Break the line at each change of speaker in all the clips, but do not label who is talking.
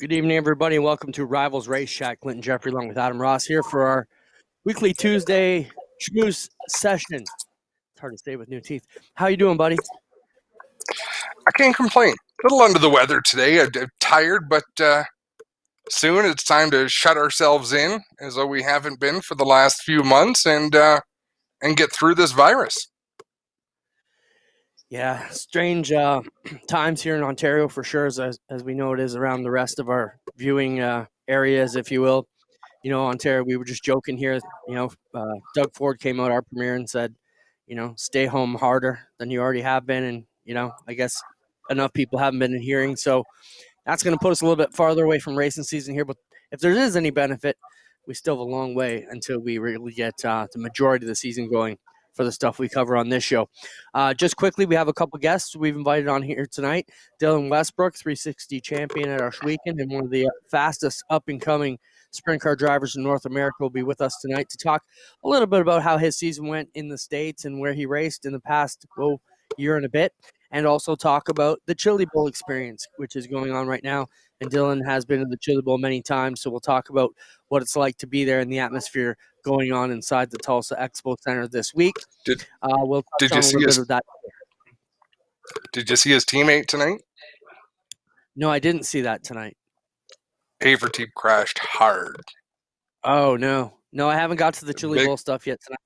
Good evening, everybody, and welcome to Rivalz Race Chat. Clinton Geoffrey along with Adam Ross here for our weekly Tuesday schmooze session. It's hard to say with new teeth. How you doing, buddy?
I can't complain. A little under the weather today. I'm tired, but soon it's time to shut ourselves in, as though we haven't been for the last few months, and get through this virus.
Yeah, strange times here in Ontario for sure, as we know it is around the rest of our viewing areas, if you will. You know, Ontario, we were just joking here. Doug Ford came out our premiere and said, stay home harder than you already have been. And, I guess enough people haven't been hearing. So that's going to put us a little bit farther away from racing season here. But if there is any benefit, we still have a long way until we really get the majority of the season going for the stuff we cover on this show. Just quickly, we have a couple guests we've invited on here tonight. Dylan Westbrook, 360 champion at Arsh Weekend and one of the fastest up-and-coming sprint car drivers in North America, will be with us tonight to talk a little bit about how his season went in the States and where he raced in the past year and a bit, and also talk about the Chili Bowl experience, which is going on right now. And Dylan has been in the Chili Bowl many times, so we'll talk about what it's like to be there in the atmosphere going on inside the Tulsa Expo Center this week. We'll touch on a little bit of that.
Did you see his teammate tonight?
No, I didn't see that tonight.
Haverty crashed hard.
Oh, no, I haven't got to the Chili Bowl stuff yet tonight.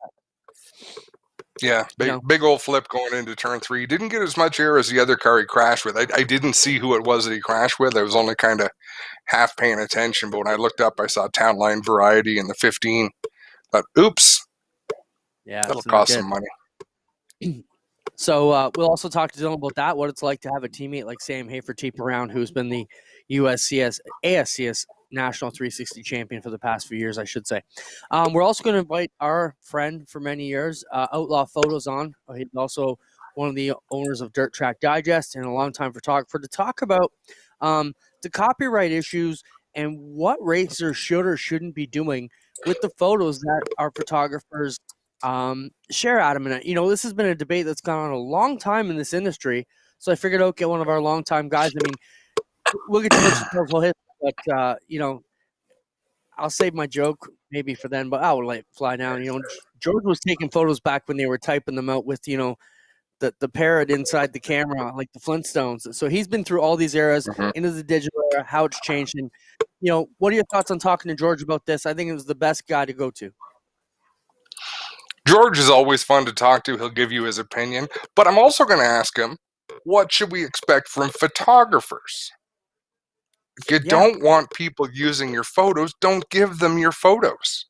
Yeah, big old flip going into turn 3. Didn't get as much air as the other car he crashed with. I didn't see who it was that he crashed with. I was only kind of half paying attention. But when I looked up, I saw Town Line Variety in the 15. But oops.
Yeah,
that'll cost some money.
So we'll also talk to Dylan about that, what it's like to have a teammate like Sam Hafertepe around, who's been the ASCS National 360 champion for the past few years, I should say. We're also going to invite our friend for many years, Outlaw Photos, on. He's also one of the owners of Dirt Track Digest and a longtime photographer, to talk about the copyright issues and what racers should or shouldn't be doing with the photos that our photographers share, Adam. And this has been a debate that's gone on a long time in this industry, so I figured I'd get one of our longtime guys. I mean, we'll get to the whole history, but I'll save my joke maybe for then, but I will let it fly down. George was taking photos back when they were typing them out with the parrot inside the camera, like the Flintstones. So he's been through all these eras into the digital era, how it's changed. And what are your thoughts on talking to George about this? I think it was the best guy to go to.
George is always fun to talk to. He'll give you his opinion. But I'm also going to ask him, what should we expect from photographers? If you don't want people using your photos, don't give them your photos.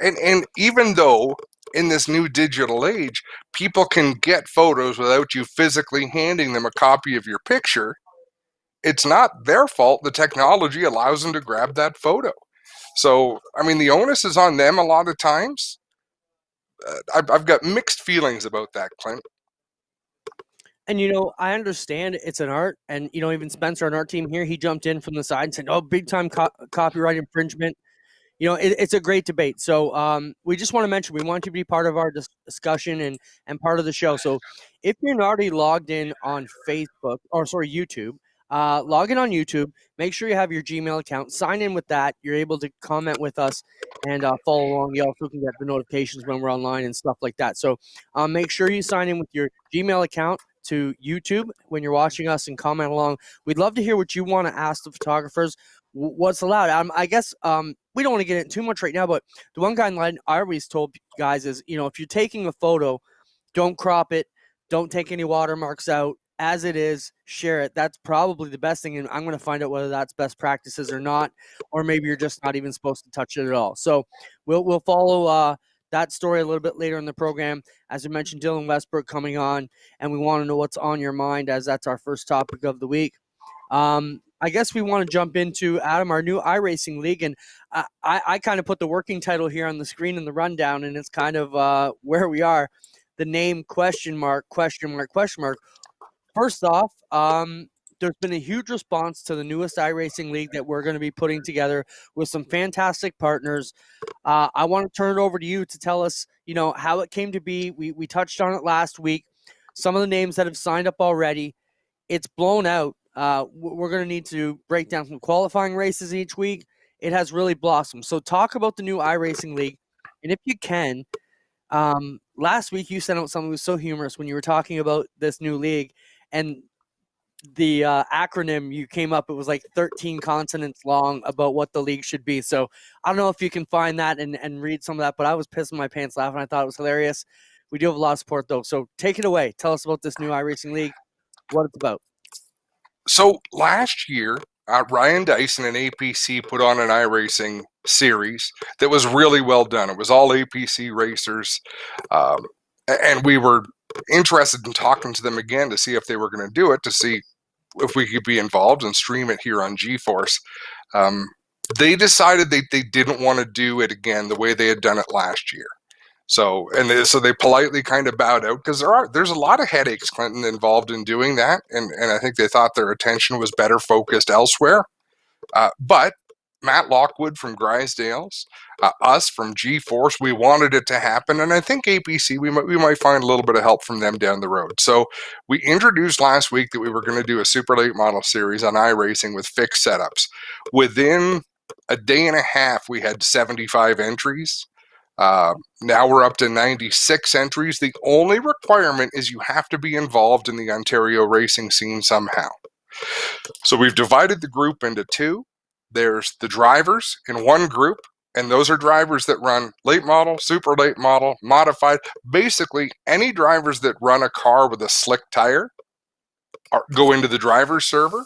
And even though in this new digital age, people can get photos without you physically handing them a copy of your picture, it's not their fault. The technology allows them to grab that photo. So, I mean, the onus is on them a lot of times. I've got mixed feelings about that, Clint.
And, I understand it's an art. And, even Spencer on our team here, he jumped in from the side and said, oh, big time copyright infringement. It's a great debate. So we just want to mention, we want you to be part of our discussion and part of the show. So if you're not already logged in on YouTube, log in on YouTube, make sure you have your Gmail account, sign in with that. You're able to comment with us and follow along. You also can get the notifications when we're online and stuff like that. So make sure you sign in with your Gmail account to YouTube when you're watching us and comment along. We'd love to hear what you want to ask the photographers. What's allowed? I guess we don't want to get into too much right now, but the one guideline I always told guys is, if you're taking a photo, don't crop it, don't take any watermarks out. As it is, share it. That's probably the best thing, and I'm going to find out whether that's best practices or not, or maybe you're just not even supposed to touch it at all. So we'll follow that story a little bit later in the program. As I mentioned, Dylan Westbrook coming on, and we want to know what's on your mind, as that's our first topic of the week. I guess we want to jump into, Adam, our new iRacing league, and I kind of put the working title here on the screen in the rundown, and it's kind of where we are. The name ? First off, there's been a huge response to the newest iRacing league that we're going to be putting together with some fantastic partners. I want to turn it over to you to tell us, how it came to be. We touched on it last week. Some of the names that have signed up already. It's blown out. We're going to need to break down some qualifying races each week. It has really blossomed. So talk about the new iRacing League. And if you can, last week you sent out something that was so humorous when you were talking about this new league, and the acronym you came up, it was like 13 consonants long about what the league should be. So I don't know if you can find that and read some of that, but I was pissing my pants laughing. I thought it was hilarious. We do have a lot of support though. So take it away. Tell us about this new iRacing League, what it's about.
So last year, Ryan Dyson and APC put on an iRacing series that was really well done. It was all APC racers, and we were interested in talking to them again to see if they were going to do it, to see if we could be involved and stream it here on GeForce. They decided they didn't want to do it again the way they had done it last year. So they politely kind of bowed out, because there's a lot of headaches, Clinton, involved in doing that, and I think they thought their attention was better focused elsewhere. But Matt Lockwood from Grisdale's, us from GeForce, we wanted it to happen, and I think APC, we might find a little bit of help from them down the road. So we introduced last week that we were going to do a super late model series on iRacing with fixed setups. Within a day and a half, we had 75 entries. Now we're up to 96 entries. The only requirement is you have to be involved in the Ontario racing scene somehow. So we've divided the group into two. There's the drivers in one group, and those are drivers that run late model, super late model, modified. Basically, any drivers that run a car with a slick tire go into the driver's server.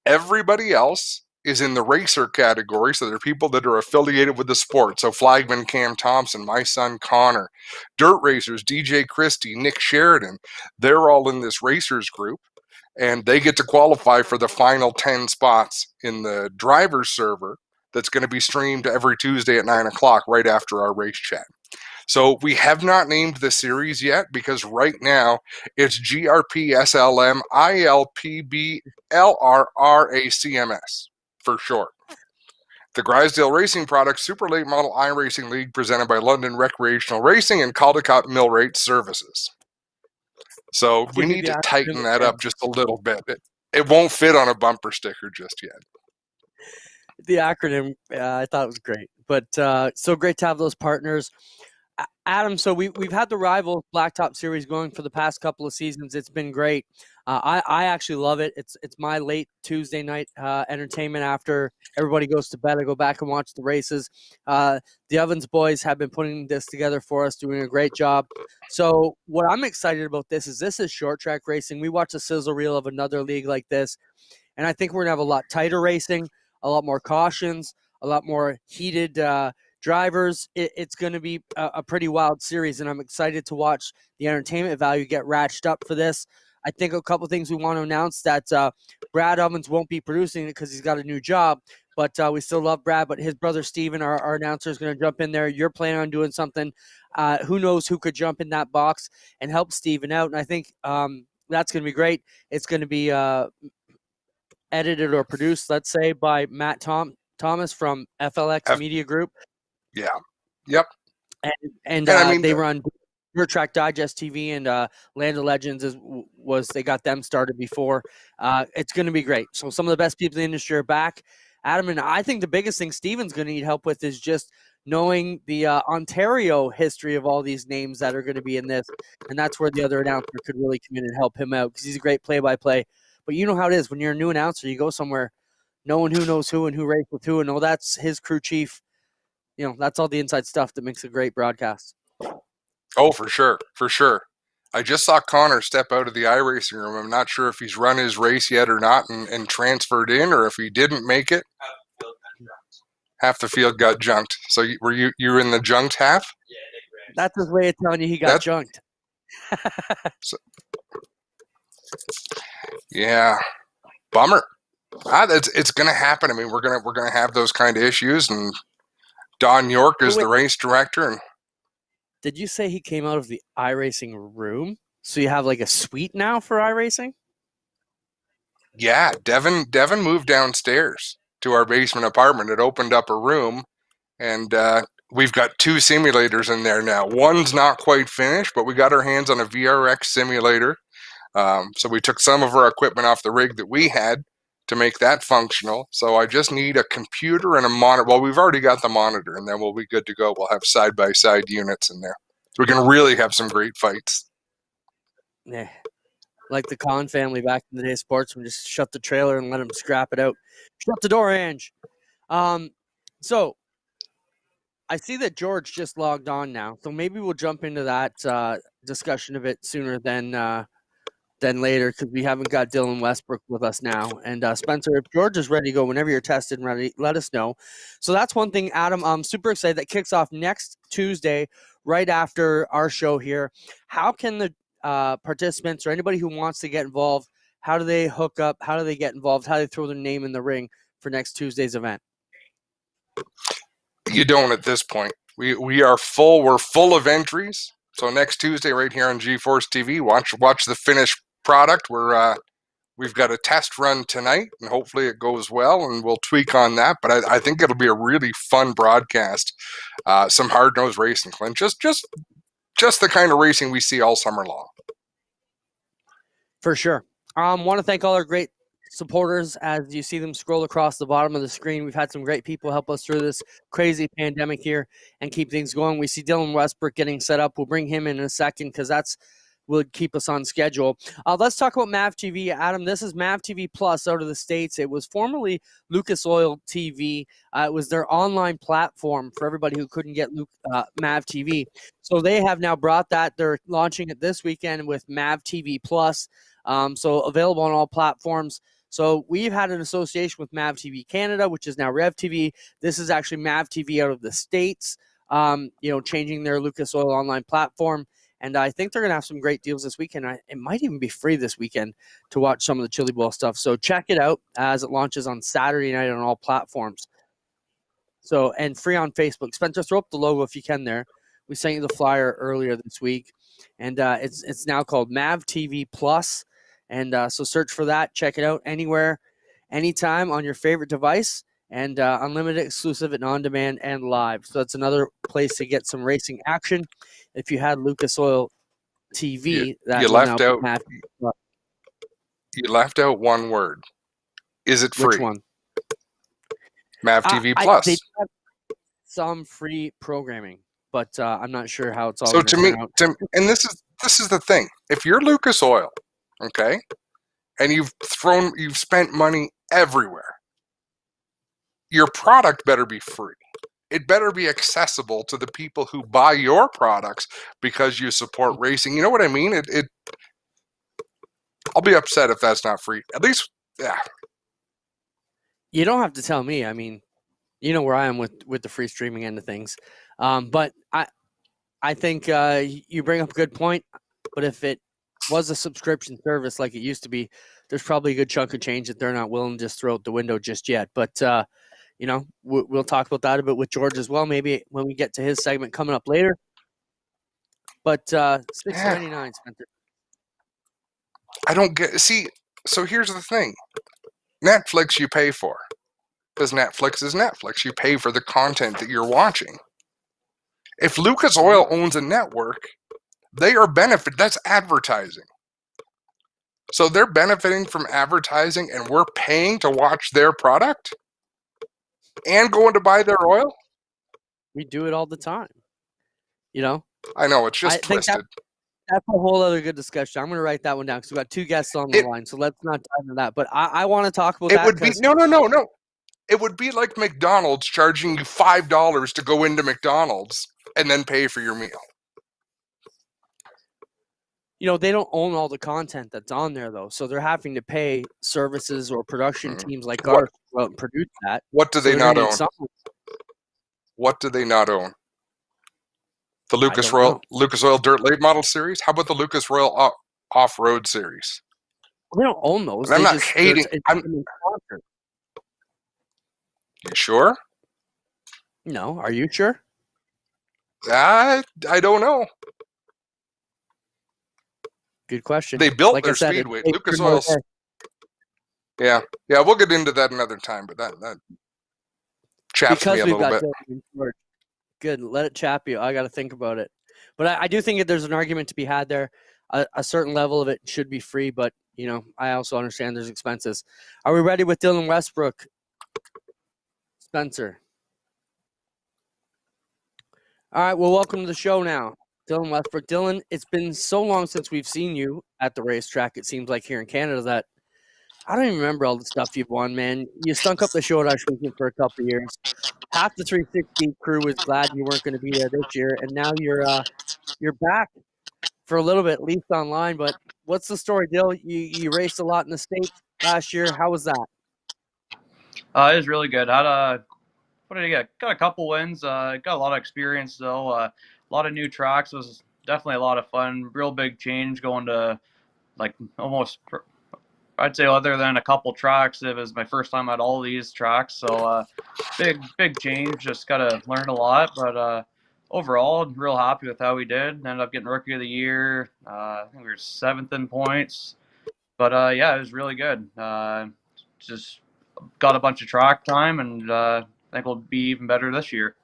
Everybody else is in the racer category, so there are people that are affiliated with the sport. So flagman Cam Thompson, my son Connor, dirt racers DJ Christie, Nick Sheridan, they're all in this racers group, and they get to qualify for the final 10 spots in the driver's server that's going to be streamed every Tuesday at 9 o'clock right after our race chat. So we have not named the series yet, because right now it's GRPSLM ILPBLRRACMS for short. The Grisdale Racing Products Super Late Model iRacing League, presented by London Recreational Racing and Caldecott Millwright Services. So we need to tighten that up just a little bit. It won't fit on a bumper sticker just yet.
The acronym, I thought it was great. But so great to have those partners. Adam, so we've had the Rivalz Blacktop Series going for the past couple of seasons. It's been great. I actually love it. It's my late Tuesday night entertainment after everybody goes to bed. I go back and watch the races. The Evans boys have been putting this together for us, doing a great job. So what I'm excited about this is short track racing. We watch a sizzle reel of another league like this, and I think we're going to have a lot tighter racing, a lot more cautions, a lot more heated drivers. It's going to be a pretty wild series, and I'm excited to watch the entertainment value get ratcheted up for this. I think a couple things we want to announce that Brad Ovens won't be producing it because he's got a new job, but we still love Brad. But his brother Steven, our announcer, is going to jump in there. You're planning on doing something. Who knows who could jump in that box and help Steven out, and I think that's going to be great. It's going to be edited or produced, let's say, by Matt Thomas from FLX Media Group.
Yeah. Yep.
And I mean, they run Dirt Track Digest TV, and Land of Legends they got them started before. It's going to be great. So some of the best people in the industry are back. Adam, and I think the biggest thing Steven's going to need help with is just knowing the Ontario history of all these names that are going to be in this, and that's where the other announcer could really come in and help him out, because he's a great play-by-play. But you know how it is when you're a new announcer, you go somewhere, knowing who knows who and who raced with who, and that's his crew chief. You know, that's all the inside stuff that makes a great broadcast.
Oh, for sure. For sure. I just saw Connor step out of the iRacing room. I'm not sure if he's run his race yet or not and transferred in, or if he didn't make it. Half the field got junked. So were you were in the junked half?
Yeah, that's his way of telling you he got junked.
Yeah. Bummer. It's going to happen. I mean, we're going to have those kind of issues, and Don York is the race director. And
did you say he came out of the iRacing room? So you have like a suite now for iRacing?
Yeah, Devin moved downstairs to our basement apartment. It opened up a room, and we've got 2 simulators in there now. One's not quite finished, but we got our hands on a VRX simulator. So we took some of our equipment off the rig that we had to make that functional. So I just need a computer and a monitor. Well, we've already got the monitor, and then we'll be good to go. We'll have side-by-side units in there. So we can really have some great fights.
Yeah. Like the Khan family back in the day of sportsmen, just shut the trailer and let them scrap it out. Shut the door, Ange. So I see that George just logged on now, so maybe we'll jump into that discussion of it sooner than later, because we haven't got Dylan Westbrook with us now. And Spencer, if George is ready to go, whenever you're tested and ready, let us know. So that's one thing, Adam. I'm super excited. That kicks off next Tuesday, right after our show here. How can the participants or anybody who wants to get involved, how do they hook up? How do they get involved? How do they throw their name in the ring for next Tuesday's event?
You don't at this point. We are full. We're full of entries. So next Tuesday, right here on GeForce TV, watch the finished product. We've got a test run tonight, and hopefully it goes well, and we'll tweak on that. But I think it'll be a really fun broadcast. Some hard-nosed racing, Clint. Just the kind of racing we see all summer long.
For sure. Want to thank all our great supporters as you see them scroll across the bottom of the screen. We've had some great people help us through this crazy pandemic here and keep things going. We see Dylan Westbrook getting set up. We'll bring him in a second because will keep us on schedule. Let's talk about MAV TV. Adam, this is MAV TV Plus out of the States. It was formerly Lucas Oil TV. It was their online platform for everybody who couldn't get MAV TV. So they have now brought that. They're launching it this weekend with MAV TV Plus. So available on all platforms. So we've had an association with MAV TV Canada, which is now Rev TV. This is actually MAV TV out of the States, changing their Lucas Oil online platform. And I think they're going to have some great deals this weekend. It might even be free this weekend to watch some of the Chili Bowl stuff. So check it out as it launches on Saturday night on all platforms. So, and free on Facebook. Spencer, throw up the logo if you can there. We sent you the flyer earlier this week. And it's now called MAV TV Plus. And so search for that. Check it out anywhere, anytime on your favorite device. And unlimited, exclusive, and on-demand and live. So that's another place to get some racing action. If you had Lucas Oil TV,
you left out one word. Is it free?
Which one?
MAV TV Plus.
They have some free programming, but I'm not sure how it's all.
So to me, and this is the thing. If you're Lucas Oil, okay, and you've spent money everywhere, your product better be free. It better be accessible to the people who buy your products because you support racing. You know what I mean? I'll be upset if that's not free. At least, yeah.
You don't have to tell me. I mean, you know where I am with the free streaming end of things. But I think you bring up a good point. But if it was a subscription service like it used to be, there's probably a good chunk of change that they're not willing to just throw out the window just yet. But we'll talk about that a bit with George as well, maybe when we get to his segment coming up later. But $6.99, Spencer.
I don't get. See, so here's the thing: Netflix you pay for, because Netflix is Netflix. You pay for the content that you're watching. If Lucas Oil owns a network, they are that's advertising. So they're benefiting from advertising, and we're paying to watch their product and going to buy their oil.
We do it all the time.
I know, it's just twisted.
That's a whole other good discussion. I'm going to write that one down because we've got two guests on the line, so let's not dive into that. But I want to talk about that.
No. It would be like McDonald's charging you $5 to go into McDonald's and then pay for your meal.
They don't own all the content that's on there, though. So they're having to pay services or production teams like ours to go out and produce that.
What do they not own? What do they not own? The Lucas Oil Dirt Late Model Series? How about the Lucas Oil Off-Road Series?
They don't own those.
I'm not hating. You sure?
No. Are you sure?
I don't know.
Good question.
They built their speedway. Lucas Oil. Yeah. We'll get into that another time, but that chaps me a little bit.
Good. Let it chap you. I got to think about it. But I do think that there's an argument to be had there. a certain level of it should be free, but I also understand there's expenses. Are we ready with Dylan Westbrook? Spencer. All right, well, welcome to the show now, Dylan Westbrook. Dylan, it's been so long since we've seen you at the racetrack, it seems like, here in Canada, that I don't even remember all the stuff you've won, man. You stunk up the show at Ashwaubenon for a couple of years. Half the 360 crew was glad you weren't going to be there this year, and now you're back for a little bit, at least online. But what's the story, Dill? You raced a lot in the States last year. How was that?
It was really good. What did I get? Got a couple wins. Got a lot of experience though. A lot of new tracks. It was definitely a lot of fun. Real big change going to like almost. I'd say other than a couple tracks, it was my first time at all these tracks. So big change. Just got to learn a lot. But overall, real happy with how we did. Ended up getting Rookie of the Year. I think we were 7th in points. But yeah, it was really good. Just got a bunch of track time, and I think we'll be even better this year.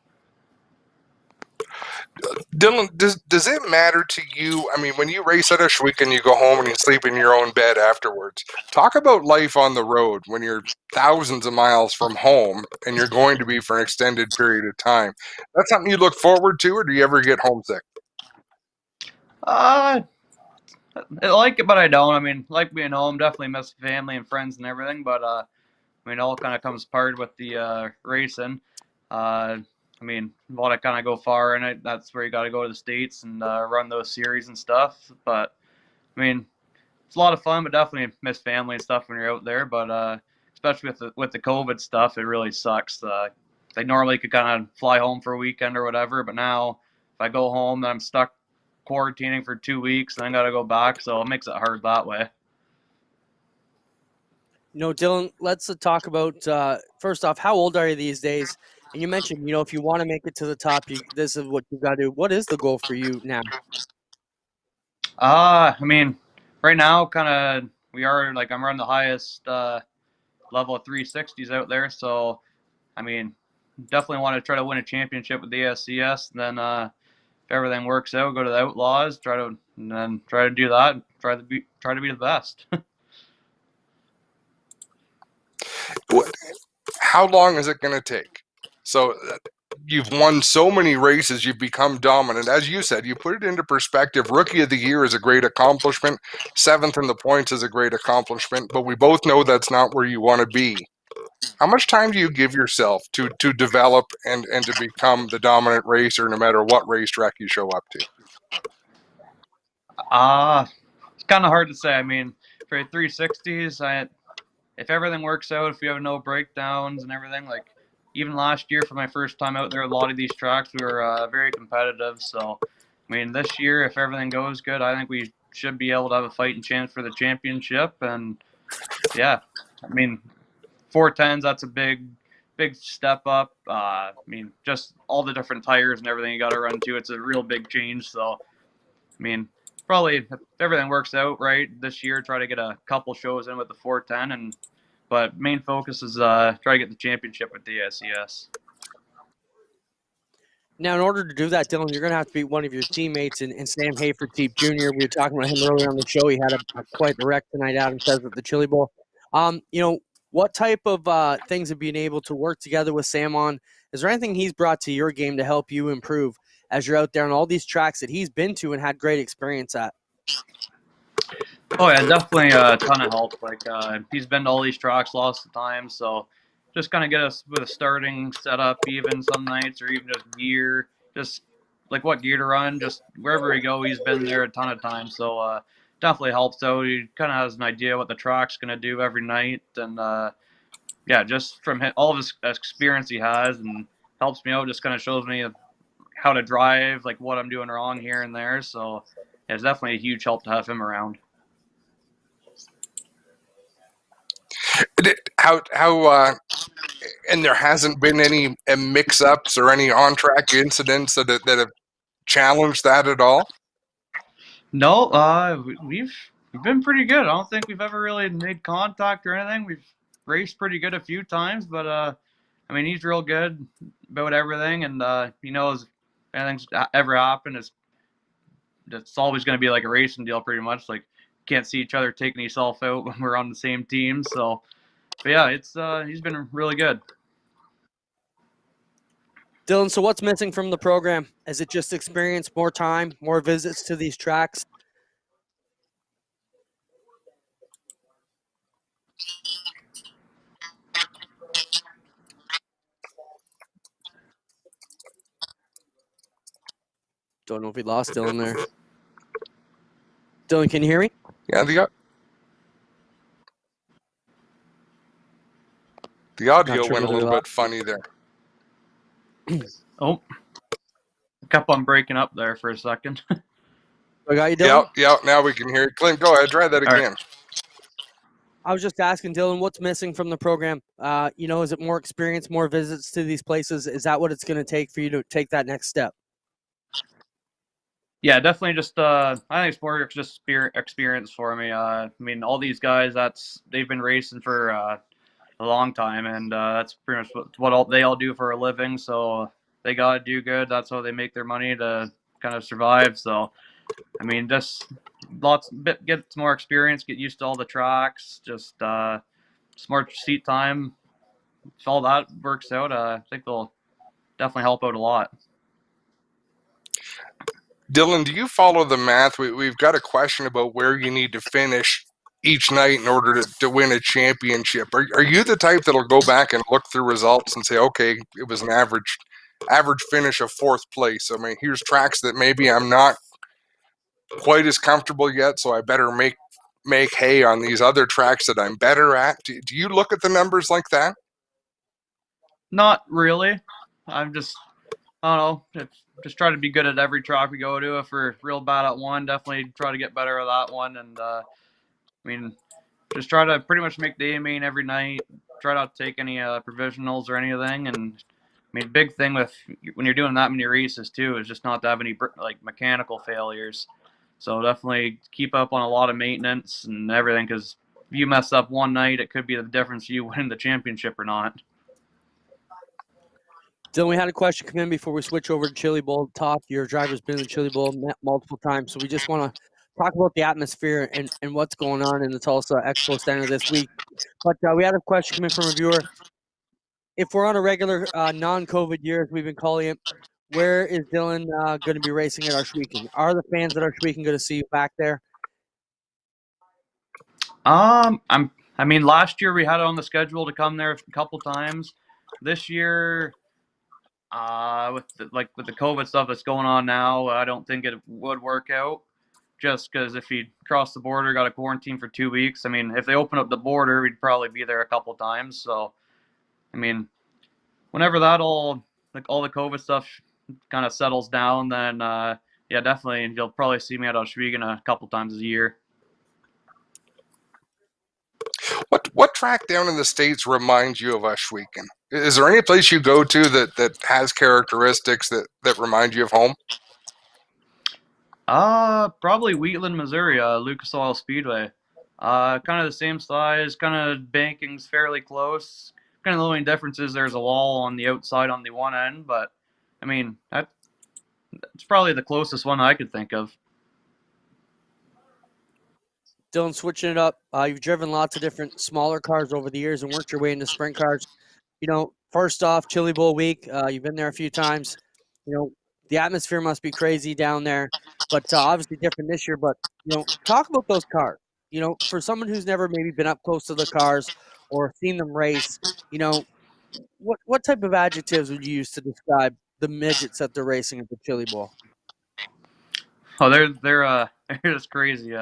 Dylan, does it matter to you? I mean, when you race at Ashwaubenon, you go home and you sleep in your own bed afterwards. Talk about life on the road when you're thousands of miles from home and you're going to be for an extended period of time. That's something you look forward to, or do you ever get homesick?
I like it, but I don't. I mean, like being home, definitely miss family and friends and everything, but I mean, all kind of comes part with the racing. I mean, you want to kind of go far in it. That's where you got to go to the States and run those series and stuff. But, I mean, it's a lot of fun, but definitely miss family and stuff when you're out there. But especially with the COVID stuff, it really sucks. They normally could kind of fly home for a weekend or whatever, but now if I go home, then I'm stuck quarantining for 2 weeks, and then got to go back. So it makes it hard that way.
Dylan, let's talk about, first off, how old are you these days? And you mentioned, if you want to make it to the top, this is what you got to do. What is the goal for you now?
I mean, right now, kind of, we are, like, I'm running the highest level of 360s out there. So, I mean, definitely want to try to win a championship with the ASCS. And then if everything works out, go to the Outlaws, try to do that, and try to be the best.
How long is it going to take? So you've won so many races, you've become dominant. As you said, you put it into perspective. Rookie of the Year is a great accomplishment. 7th in the points is a great accomplishment, but we both know that's not where you want to be. How much time do you give yourself to develop and to become the dominant racer no matter what racetrack you show up to?
It's kind of hard to say. I mean, for 360s, if everything works out, if we have no breakdowns and everything, like even last year for my first time out there, a lot of these tracks, we were very competitive. So, I mean, this year, if everything goes good, I think we should be able to have a fighting chance for the championship. And yeah, I mean, 410s, that's a big step up. I mean, just all the different tires and everything you got to run to, it's a real big change. So, I mean, probably if everything works out right this year, try to get a couple shows in with the 410, but main focus is try to get the championship with the ASCS.
Now, in order to do that, Dylan, you're going to have to beat one of your teammates in Sam Hayford Jr. We were talking about him earlier on the show. He had quite the wreck tonight, Adam says, at the Chili Bowl. What type of things have you been able to work together with Sam on? Is there anything he's brought to your game to help you improve as you're out there on all these tracks that he's been to and had great experience at?
Oh, yeah, definitely a ton of help. Like, he's been to all these tracks lots of times, so just kind of get us with a starting setup even some nights, or even just gear, just like what gear to run, just wherever we go, he's been there a ton of times, so definitely helps out. He kind of has an idea what the track's going to do every night, and yeah, just from all of his experience he has, and helps me out, just kind of shows me how to drive, like what I'm doing wrong here and there, so yeah, it's definitely a huge help to have him around.
And there hasn't been any mix-ups or any on-track incidents that have challenged that at all?
No, we've been pretty good. I don't think we've ever really made contact or anything. We've raced pretty good a few times, but I mean, he's real good about everything, and he knows if anything's ever happened, it's it's always going to be like a racing deal, pretty much. Like, can't see each other taking yourself out when we're on the same team. So, but yeah, it's he's been really good.
Dylan, so what's missing from the program? Is it just experience, more time, more visits to these tracks? Don't know if we lost Dylan there. Dylan, can you hear me?
Yeah, the audio
sure
went a
whether we
little bit funny there.
Oh, kept on breaking up there for a second.
I got you, Dylan?
Yeah, now we can hear it. Clint, go ahead, try that
All
again.
right.
I was just asking Dylan, what's missing from the program? Is it more experience, more visits to these places? Is that what it's going to take for you to take that next step?
Yeah, definitely. Just I think it's more just experience for me. I mean, all these guys, they've been racing for a long time, and that's pretty much what they all do for a living. So they gotta do good. That's how they make their money to kind of survive. So I mean, just get some more experience, get used to all the tracks, just smart seat time. If all that works out, I think they'll definitely help out a lot.
Dylan, do you follow the math? We've got a question about where you need to finish each night in order to win a championship. Are you the type that'll go back and look through results and say, okay, it was an average finish of 4th place? I mean, here's tracks that maybe I'm not quite as comfortable yet, so I better make hay on these other tracks that I'm better at. Do you look at the numbers like that?
Not really. I'm just, I don't know, just try to be good at every track we go to. If we're real bad at one, definitely try to get better at that one. And I mean, just try to pretty much make the A main every night. Try not to take any provisionals or anything. And I mean, big thing with when you're doing that many races too is just not to have any like mechanical failures. So definitely keep up on a lot of maintenance and everything, because if you mess up one night, it could be the difference you win the championship or not.
Dylan, we had a question come in before we switch over to Chili Bowl talk. Your driver's been in the Chili Bowl multiple times, so we just want to talk about the atmosphere and what's going on in the Tulsa Expo Center this week. But we had a question come in from a viewer. If we're on a regular non-COVID year, as we've been calling it, where is Dylan going to be racing at Arshweekend? Are the fans at Arshweekend going to see you back there?
I mean, last year we had it on the schedule to come there a couple times. This year, with the COVID stuff that's going on now, I don't think it would work out. Just because if you cross the border, got a quarantine for 2 weeks. I mean, if they open up the border, we'd probably be there a couple times. So, I mean, whenever that all the COVID stuff kind of settles down, then yeah, definitely, and you'll probably see me at Oswego a couple times a year.
What track down in the States reminds you of Ashweekon? Is there any place you go to that has characteristics that remind you of home?
Probably Wheatland, Missouri, Lucas Oil Speedway. Kind of the same size, kind of banking's fairly close. Kind of the only difference is there's a wall on the outside on the one end, but I mean, it's probably the closest one I could think of.
Dylan, switching it up, you've driven lots of different smaller cars over the years and worked your way into sprint cars. First off, Chili Bowl week, you've been there a few times. The atmosphere must be crazy down there, but obviously different this year. But, talk about those cars. For someone who's never maybe been up close to the cars or seen them race, what type of adjectives would you use to describe the midgets that they're racing at the Chili Bowl?
Oh, they're just crazy,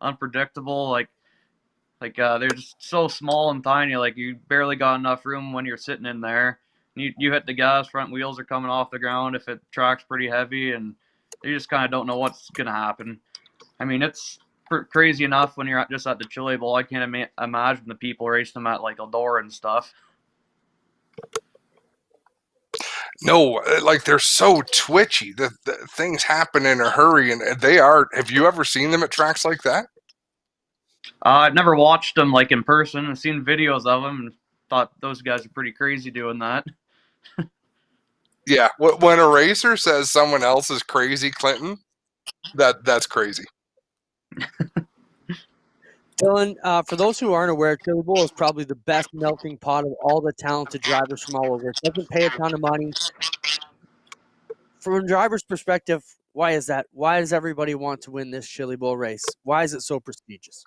unpredictable. They're just so small and tiny. Like, you barely got enough room when you're sitting in there. You hit the gas, front wheels are coming off the ground if it track's pretty heavy, and you just kind of don't know what's gonna happen. I mean, it's crazy enough when you're just at the Chili Bowl. I can't imagine the people racing them at like Eldora and stuff.
No, like they're so twitchy. The things happen in a hurry, and they are. Have you ever seen them at tracks like that?
I've never watched them like in person. I've seen videos of them and thought those guys are pretty crazy doing that.
Yeah, when a racer says someone else is crazy, Clinton, That's crazy.
Dylan, for those who aren't aware, Chili Bowl is probably the best melting pot of all the talented drivers from all over. It doesn't pay a ton of money. From a driver's perspective, why is that? Why does everybody want to win this Chili Bowl race? Why is it so prestigious?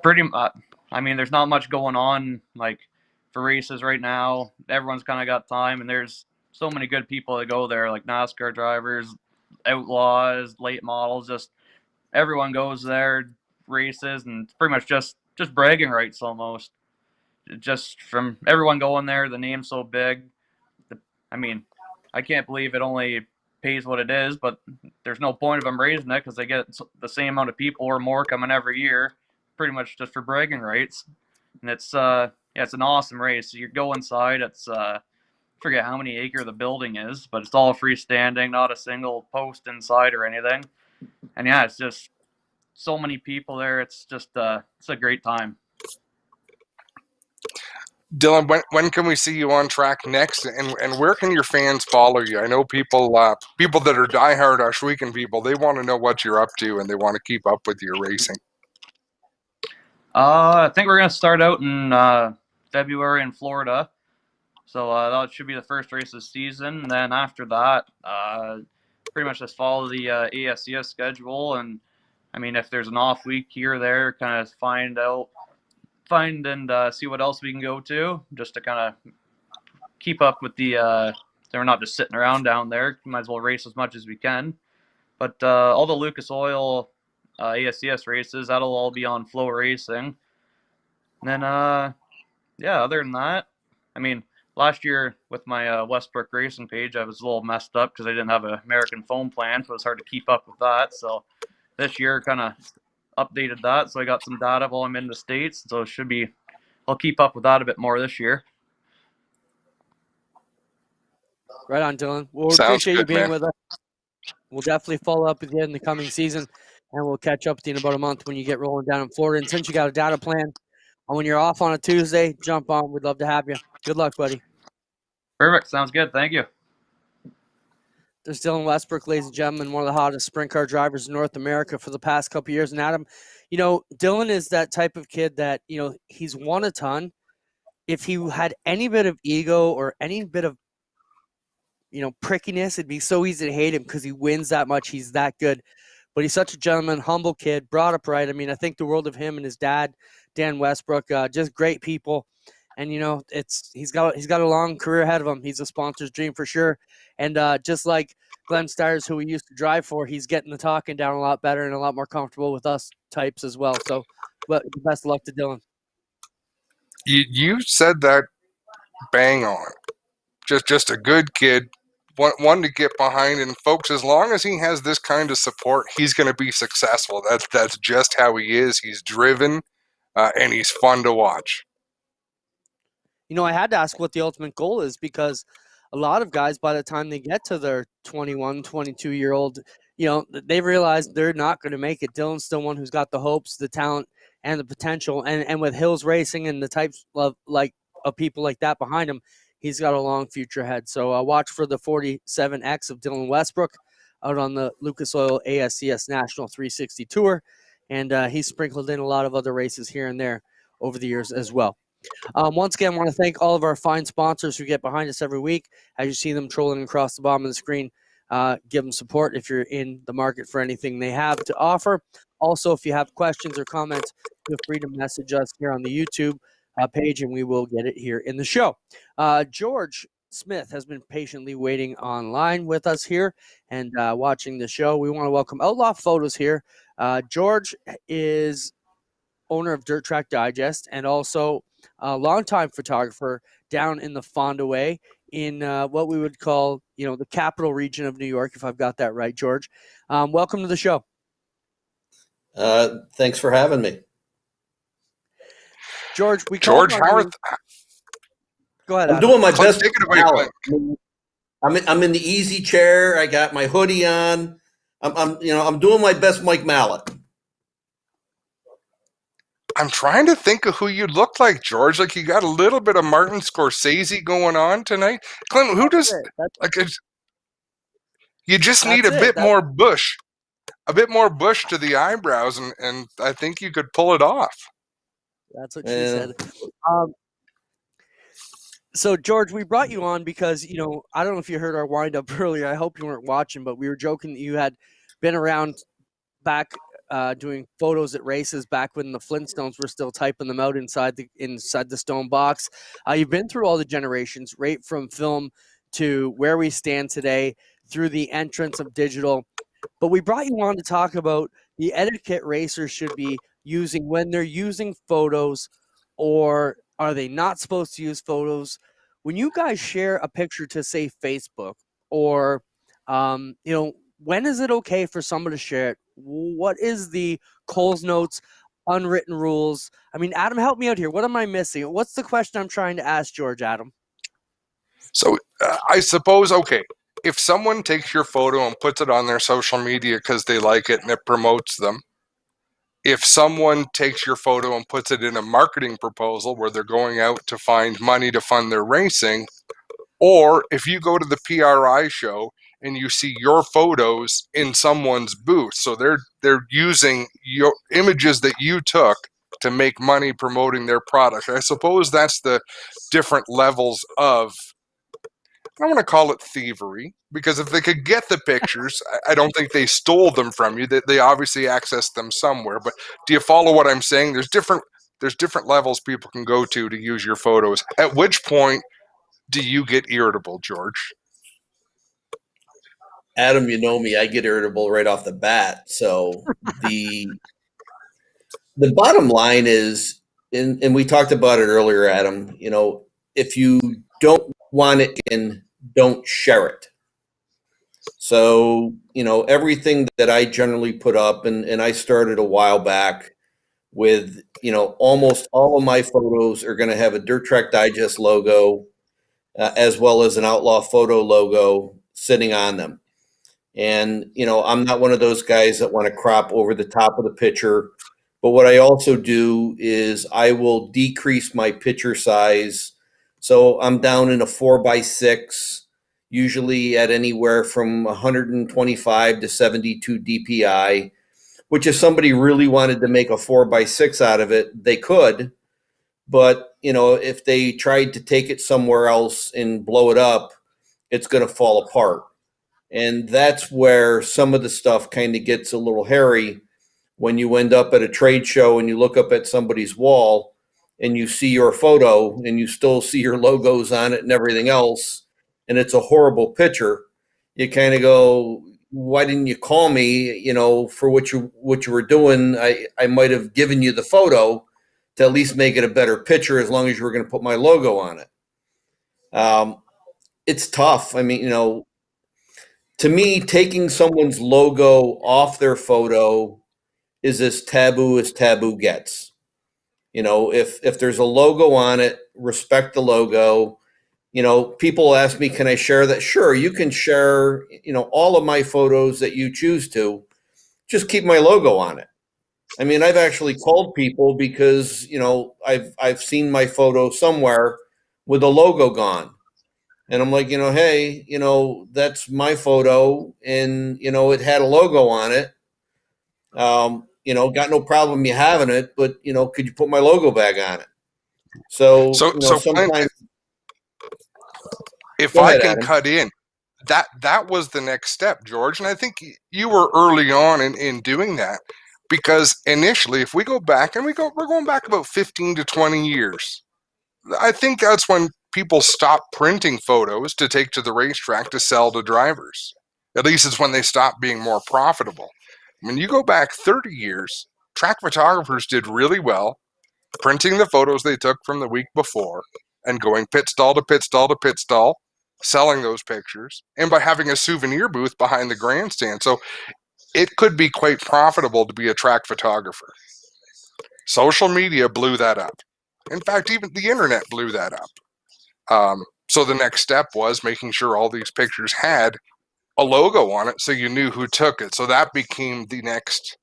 Pretty much. I mean, there's not much going on like for races right now. Everyone's kind of got time, and there's so many good people that go there, like NASCAR drivers, outlaws, late models. Just everyone goes there, races, and it's pretty much just bragging rights almost. Just from everyone going there, the name's so big. I mean, I can't believe it only pays what it is, but there's no point of them raising it because they get the same amount of people or more coming every year, pretty much just for bragging rights. And it's it's an awesome race. You go inside, it's I forget how many acre the building is, but it's all freestanding, not a single post inside or anything. And yeah, it's just so many people there. It's just it's a great time.
Dylan, when can we see you on track next, and where can your fans follow you? I know people that are diehard Ashwegan people, they want to know what you're up to, and they want to keep up with your racing.
I think we're going to start out in February in Florida. So that should be the first race of the season. And then after that, pretty much just follow the ASCS schedule. And, I mean, if there's an off week here or there, kind of find and see what else we can go to, just to kind of keep up with the so we're not just sitting around down there. Might as well race as much as we can. But all the Lucas Oil ASCS races, that'll all be on Flow Racing. And then other than that, I mean, last year with my Westbrook Racing page, I was a little messed up because I didn't have an American phone plan, so it was hard to keep up with that. So this year kind of updated that, so I got some data while I'm in the States, so I'll keep up with that a bit more this year.
Right on, Dylan. Well, we
Sounds
appreciate
good,
you being
man.
with us. We'll definitely follow up with you in the coming season, and we'll catch up with you in about a month when you get rolling down in Florida. And since you got a data plan, and when you're off on a Tuesday, jump on. We'd love to have you. Good luck, buddy.
Perfect. Sounds good. Thank you.
There's Dylan Westbrook, ladies and gentlemen, one of the hottest sprint car drivers in North America for the past couple of years. And Adam, Dylan is that type of kid that, he's won a ton. If he had any bit of ego or any bit of, prickiness, it'd be so easy to hate him because he wins that much. He's that good. But he's such a gentleman, humble kid, brought up right. I mean, I think the world of him and his dad, Dan Westbrook, just great people. And, he's got a long career ahead of him. He's a sponsor's dream for sure. And just like Glenn Stires, who we used to drive for, he's getting the talking down a lot better and a lot more comfortable with us types as well. So, but best of luck to Dylan.
You said that bang on. Just a good kid, one to get behind. And folks, as long as he has this kind of support, he's going to be successful. That's just how he is. He's driven, and he's fun to watch.
I had to ask what the ultimate goal is because a lot of guys, by the time they get to their 21, 22-year-old, they realize they're not going to make it. Dylan's still one who's got the hopes, the talent, and the potential. And with Hills Racing and the types of people like that behind him, he's got a long future ahead. So watch for the 47X of Dylan Westbrook out on the Lucas Oil ASCS National 360 Tour. And he's sprinkled in a lot of other races here and there over the years as well. Once again, I want to thank all of our fine sponsors who get behind us every week. As you see them trolling across the bottom of the screen, give them support if you're in the market for anything they have to offer. Also, if you have questions or comments, feel free to message us here on the YouTube page, and we will get it here in the show. George Smith has been patiently waiting online with us here and watching the show. We want to welcome Outlaw Photos here. George is owner of Dirt Track Digest and also a longtime photographer down in the Fonda Way in what we would call, the capital region of New York, if I've got that right, George. Welcome to the show.
Thanks for having me.
George,
how are
go ahead.
I'm
Adam.
doing my best.
Take it away, Glenn.
I'm in the easy chair. I got my hoodie on. I'm doing my best Mike Mallet.
I'm trying to think of who you look like, George. Like, you got a little bit of Martin Scorsese going on tonight. Glenn, who does You just need
That's
a
it.
bit more bush to the eyebrows, and I think you could pull it off.
That's what she said. So, George, we brought you on because, I don't know if you heard our wind up earlier. I hope you weren't watching, but we were joking that you had been around back doing photos at races back when the Flintstones were still typing them out inside the stone box. You've been through all the generations, right from film to where we stand today, through the entrance of digital. But we brought you on to talk about the etiquette racers should be using when they're using photos, or are they not supposed to use photos? When you guys share a picture to, say, Facebook, or, when is it okay for someone to share it? What is the Coles Notes unwritten rules? I mean, Adam, help me out here. What am I missing? What's the question I'm trying to ask George, Adam?
So I suppose, okay, if someone takes your photo and puts it on their social media because they like it and it promotes them, if someone takes your photo and puts it in a marketing proposal where they're going out to find money to fund their racing, or if you go to the PRI show and you see your photos in someone's booth, so they're using your images that you took to make money promoting their product. I suppose that's the different levels of, I don't want to call it thievery, because if they could get the pictures, I don't think they stole them from you. They obviously accessed them somewhere. But do you follow what I'm saying? There's different levels people can go to use your photos. At which point do you get irritable, George?
Adam, you know me, I get irritable right off the bat. So the bottom line is, and we talked about it earlier, Adam, if you don't want it in, don't share it. So, everything that I generally put up, and I started a while back with, almost all of my photos are going to have a Dirt Track Digest logo, as well as an Outlaw Photo logo sitting on them. And, I'm not one of those guys that want to crop over the top of the picture. But what I also do is I will decrease my picture size. So I'm down in a 4x6, usually at anywhere from 125 to 72 DPI, which if somebody really wanted to make a 4x6 out of it, they could. But, if they tried to take it somewhere else and blow it up, it's going to fall apart. And that's where some of the stuff kind of gets a little hairy when you end up at a trade show and you look up at somebody's wall and you see your photo and you still see your logos on it and everything else, and it's a horrible picture. You kind of go, why didn't you call me, for what you were doing? I might have given you the photo to at least make it a better picture, as long as you were going to put my logo on it. It's tough. I mean, to me, taking someone's logo off their photo is as taboo gets. If there's a logo on it, respect the logo. People ask me, can I share that? Sure, you can share, all of my photos that you choose to. Just keep my logo on it. I mean, I've actually called people because, I've seen my photo somewhere with a logo gone. And I'm like, hey, that's my photo, and, it had a logo on it. Got no problem you having it, but, could you put my logo back on it? So sometimes.
If
Go
I
ahead,
can
Adam.
cut in, that was the next step, George. And I think you were early on in doing that, because initially, if we go back, and we're going back about 15 to 20 years, I think that's when people stopped printing photos to take to the racetrack to sell to drivers. At least it's when they stopped being more profitable. When you go back 30 years, track photographers did really well printing the photos they took from the week before and going pit stall to pit stall to pit stall, selling those pictures, and by having a souvenir booth behind the grandstand. So it could be quite profitable to be a track photographer. Social media blew that up. In fact, even the internet blew that up. So the next step was making sure all these pictures had a logo on it so you knew who took it. So that became the next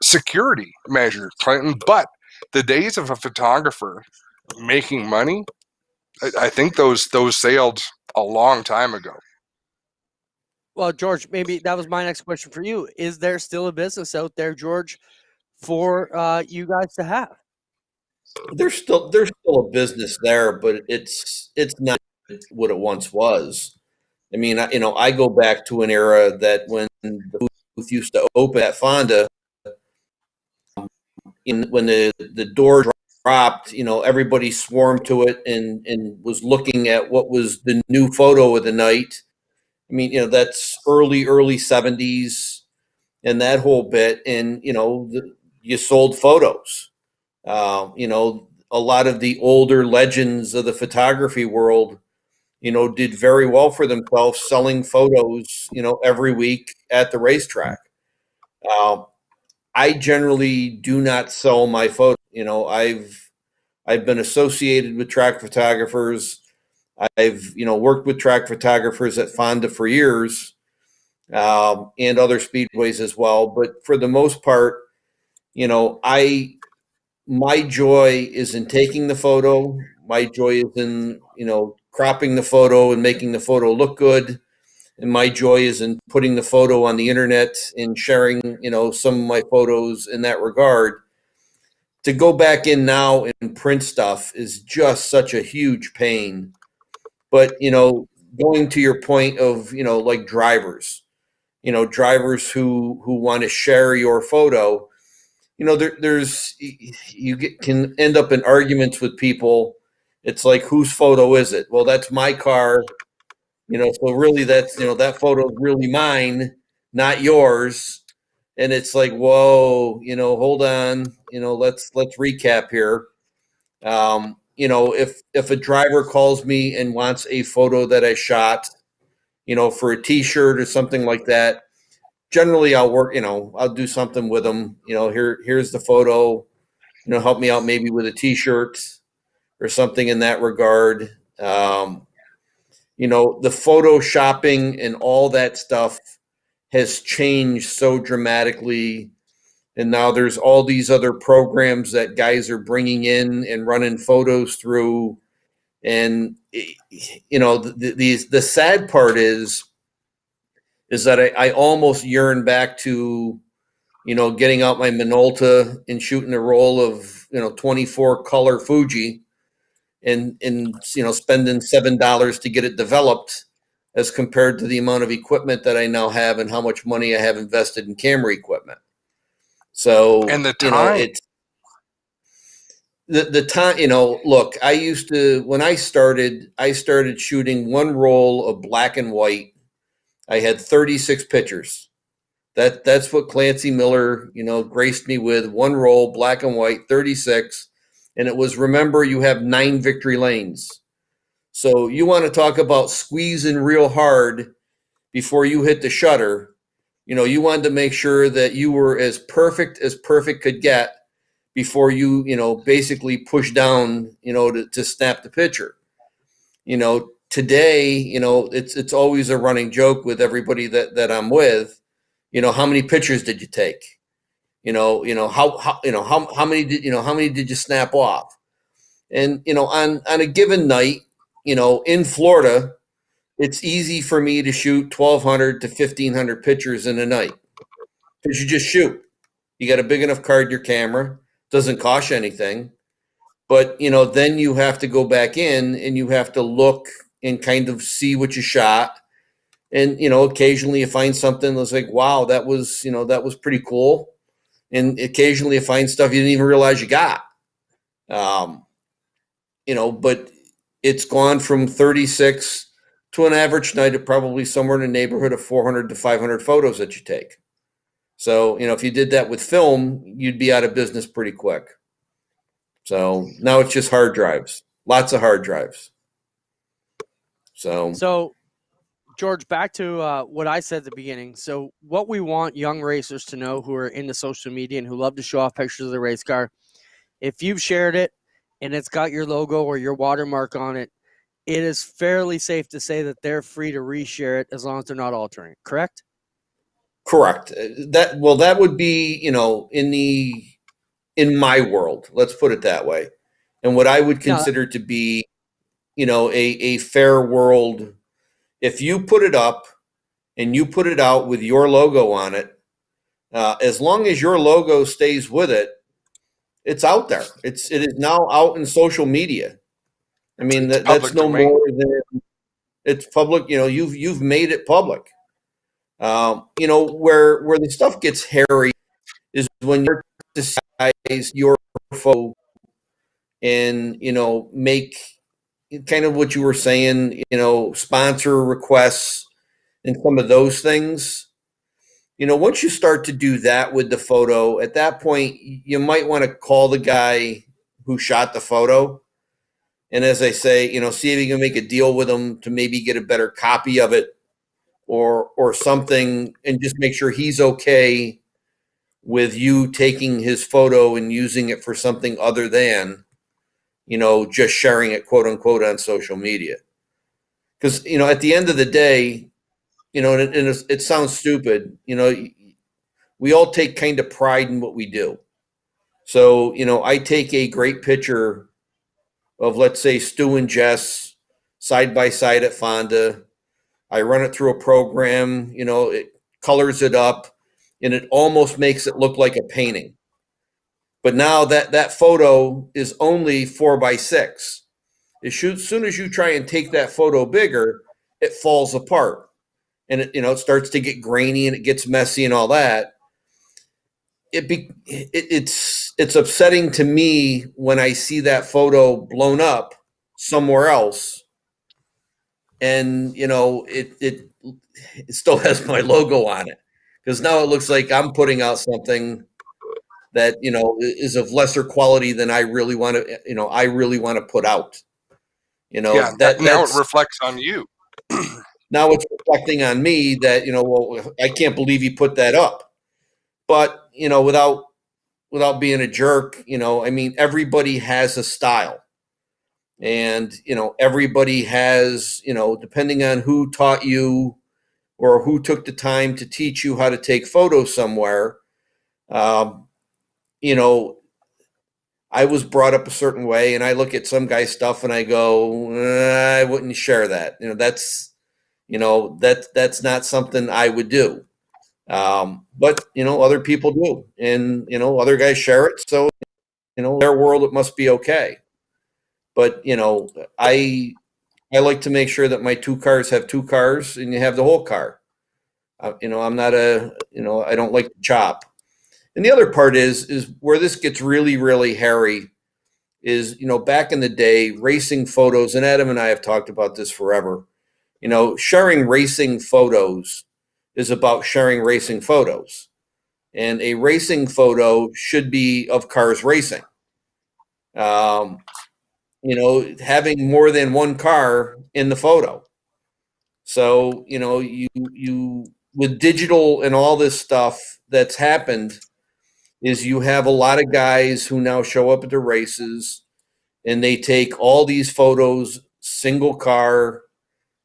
security measure, Clinton. But the days of a photographer making money, I think those sailed a long time ago.
Well, George, maybe that was my next question for you. Is there still a business out there, George, for you guys to have?
There's still a business there, but it's not what it once was. I mean, I go back to an era that when the booth used to open at Fonda, when the door dropped, everybody swarmed to it and was looking at what was the new photo of the night. I mean, that's early 70s and that whole bit. And, you sold photos. A lot of the older legends of the photography world, did very well for themselves selling photos, every week at the racetrack. I generally do not sell my photos. I've been associated with track photographers. I've worked with track photographers at Fonda for years, and other speedways as well. But for the most part, my joy is in taking the photo. My joy is in cropping the photo and making the photo look good. And my joy is in putting the photo on the internet and sharing some of my photos in that regard. To go back in now and print stuff is just such a huge pain. But going to your point of like drivers who want to share your photo, there's can end up in arguments with people. It's like, whose photo is it? Well, that's my car. So really that's that photo is really mine, not yours. And it's like, whoa, hold on, let's recap here. If a driver calls me and wants a photo that I shot, for a t-shirt or something like that, generally I'll work, I'll do something with them. Here's the photo, help me out maybe with a t-shirt or something in that regard. The photoshopping and all that stuff has changed so dramatically. And now there's all these other programs that guys are bringing in and running photos through. And, the sad part is that I almost yearn back to, getting out my Minolta and shooting a roll of, 24 color Fuji and spending $7 to get it developed, as compared to the amount of equipment that I now have and how much money I have invested in camera equipment. So,
And the time.
it's the time, look, when I started shooting one roll of black and white. I had 36 pictures. That's what Clancy Miller, graced me with. One roll, black and white, 36. And it was, remember, you have 9 victory lanes. So you want to talk about squeezing real hard before you hit the shutter. You wanted to make sure that you were as perfect could get before you, basically push down, to snap the picture. Today, it's always a running joke with everybody that I'm with. How many pictures did you take? How many did you snap off? And on a given night, in Florida, it's easy for me to shoot 1,200 to 1,500 pictures in a night, because you just shoot. You got a big enough card, your camera doesn't cost you anything, but then you have to go back in and you have to look and kind of see what you shot. And, occasionally you find something that's like, wow, that was pretty cool. And occasionally you find stuff you didn't even realize you got. But it's gone from 36 to an average night of probably somewhere in the neighborhood of 400 to 500 photos that you take. So, if you did that with film, you'd be out of business pretty quick. So now it's just hard drives, lots of hard drives.
So George, back to what I said at the beginning. So what we want young racers to know who are into social media and who love to show off pictures of the race car, if you've shared it and it's got your logo or your watermark on it, it is fairly safe to say that they're free to reshare it as long as they're not altering it, correct?
Correct. That would be, in my world, let's put it that way. And what I would consider to be, a fair world, if you put it up and you put it out with your logo on it, as long as your logo stays with it, it's out there. It is now out in social media. I mean,
It's
that's
public
no
domain.
more than it's public. You know, you've made it public. You know, where the stuff gets hairy is when you're decide your photo and, you know, make kind of what you were saying, you know, sponsor requests and some of those things. You know, once you start to do that with the photo, at that point, you might want to call the guy who shot the photo. And as I say, you know, see if you can make a deal with him to maybe get a better copy of it or something, and just make sure he's okay with you taking his photo and using it for something other than, you know, just sharing it, quote unquote, on social media. Because, you know, at the end of the day, you know, and it sounds stupid, you know, we all take kind of pride in what we do. So, you know, I take a great picture of, let's say, Stu and Jess side by side at Fonda. I run it through a program, you know, it colors it up, and it almost makes it look like a painting. But now that photo is only 4x6. As soon as you try and take that photo bigger, it falls apart, and it, you know, it starts to get grainy and it gets messy and all that. It's upsetting to me when I see that photo blown up somewhere else, and, you know, it still has my logo on it, because now it looks like I'm putting out something that, you know, is of lesser quality than I really want to, you know, I really want to put out. You know,
Yeah, now it
that's
reflects on you.
now it's reflecting on me that, you know, well, I can't believe he put that up. But, you know, without being a jerk, you know, I mean, everybody has a style. And, you know, everybody has, you know, depending on who taught you or who took the time to teach you how to take photos somewhere, you know, I was brought up a certain way, and I look at some guy's stuff and I go, I wouldn't share that. You know, that's not something I would do. But, you know, other people do, and, you know, other guys share it. So, you know, their world, it must be okay. But, you know, I like to make sure that my two cars have two cars, and you have the whole car. You know, I'm not you know, I don't like to chop. And the other part is where this gets really, really hairy is, you know, back in the day, racing photos, and Adam and I have talked about this forever. You know, sharing racing photos is about sharing racing photos. And a racing photo should be of cars racing. You know, having more than one car in the photo. So, you know, you with digital and all this stuff that's happened, is you have a lot of guys who now show up at the races and they take all these photos, single car,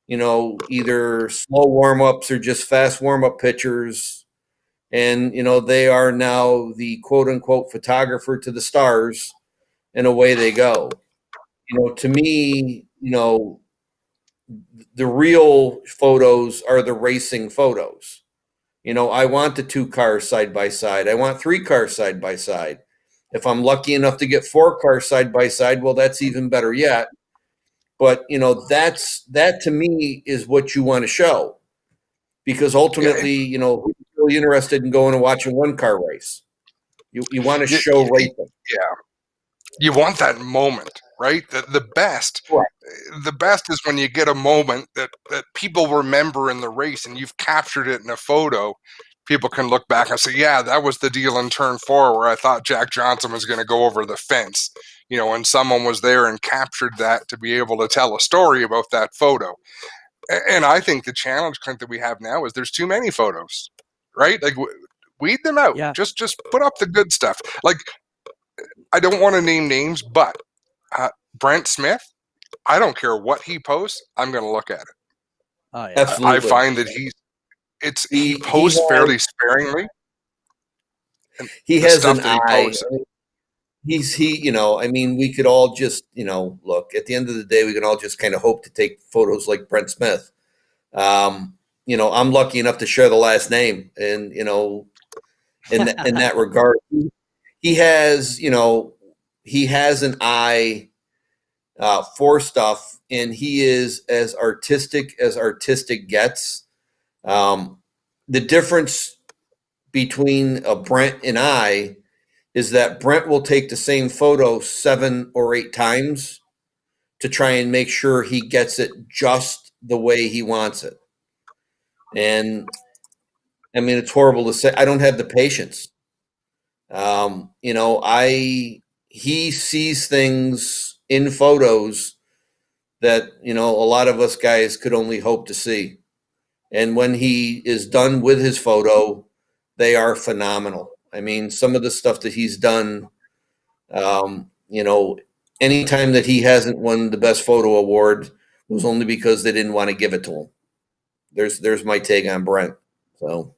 you know, either slow warm-ups or just fast warm-up pictures. And, you know, they are now the quote unquote photographer to the stars, and away they go. You know, to me, you know, the real photos are the racing photos. You know, I want the two cars side by side. I want three cars side by side. If I'm lucky enough to get four cars side by side, well, that's even better yet. But, you know, that to me is what you want to show, because ultimately, you know, who's really interested in going and watching one car race? You want to show racing.
Yeah, you want that moment, right? The best.
Right.
The best is when you get a moment that people remember in the race, and you've captured it in a photo. People can look back and say, yeah, that was the deal in turn 4 where I thought Jack Johnson was going to go over the fence, you know, and someone was there and captured that to be able to tell a story about that photo. And I think the challenge, Clint, that we have now is there's too many photos, right? Like, weed them out.
Yeah.
Just put up the good stuff. Like, I don't want to name names, but Brent Smith, I don't care what he posts, I'm going to look at it.
Oh yeah.
Absolutely.
I find that he posts fairly sparingly.
He
The
has
stuff
an
that he
eye.
posts,
You know, I mean, we could all just, you know, look, at the end of the day, we can all just kind of hope to take photos like Brent Smith. I'm lucky enough to share the last name, and in that regard, he has an eye for stuff, and he is as artistic gets. The difference between Brent and I is that Brent will take the same photo 7 or 8 times to try and make sure he gets it just the way he wants it. And I mean, it's horrible to say. I don't have the patience. He sees things in photos that, a lot of us guys could only hope to see. And when he is done with his photo, they are phenomenal. I mean, some of the stuff that he's done, anytime that he hasn't won the best photo award was only because they didn't want to give it to him. There's my take on Brent. So,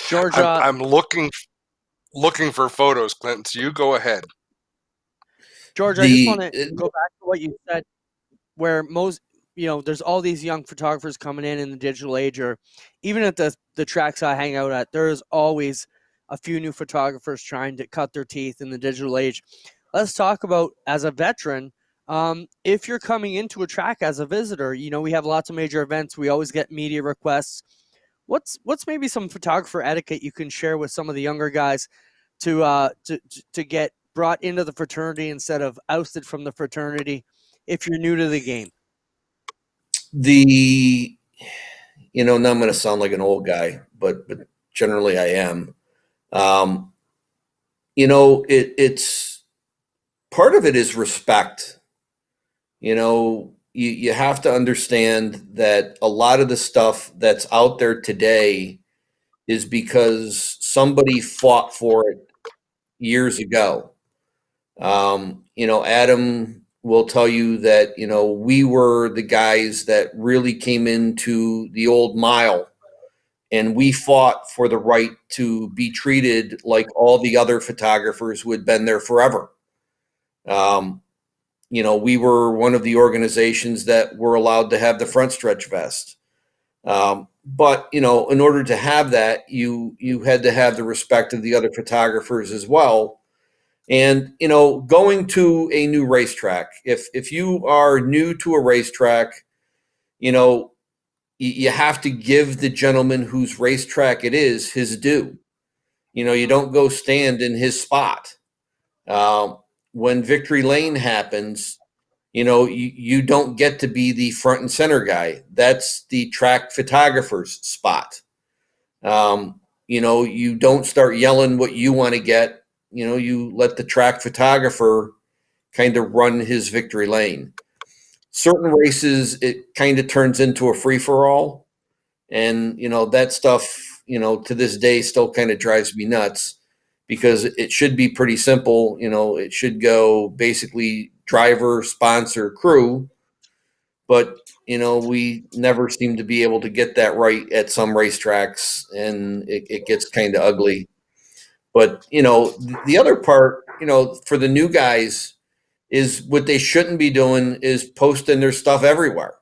George,
I'm looking for photos, Clint. So you go ahead.
George, I just want to go back to what you said, where most, there's all these young photographers coming in the digital age, or even at the tracks I hang out at, there's always a few new photographers trying to cut their teeth in the digital age. Let's talk about, as a veteran, if you're coming into a track as a visitor, we have lots of major events. We always get media requests. What's maybe some photographer etiquette you can share with some of the younger guys to get brought into the fraternity instead of ousted from the fraternity if you're new to the game?
Now I'm going to sound like an old guy, but generally I am. It's part of it is respect. You have to understand that a lot of the stuff that's out there today is because somebody fought for it years ago. Adam will tell you that, we were the guys that really came into the old mile, and we fought for the right to be treated like all the other photographers who had been there forever. We were one of the organizations that were allowed to have the front stretch vest. But, in order to have that, you had to have the respect of the other photographers as well. And, going to a new racetrack, if you are new to a racetrack, you have to give the gentleman whose racetrack it is his due. You don't go stand in his spot. When Victory Lane happens, you don't get to be the front and center guy. That's the track photographer's spot. You don't start yelling what you want to get. You let the track photographer kind of run his victory lane. Certain races, it kind of turns into a free-for-all. And, that stuff, to this day still kind of drives me nuts, because it should be pretty simple. It should go basically driver, sponsor, crew. But, we never seem to be able to get that right at some racetracks, and it gets kind of ugly. But, the other part, for the new guys, is what they shouldn't be doing is posting their stuff everywhere.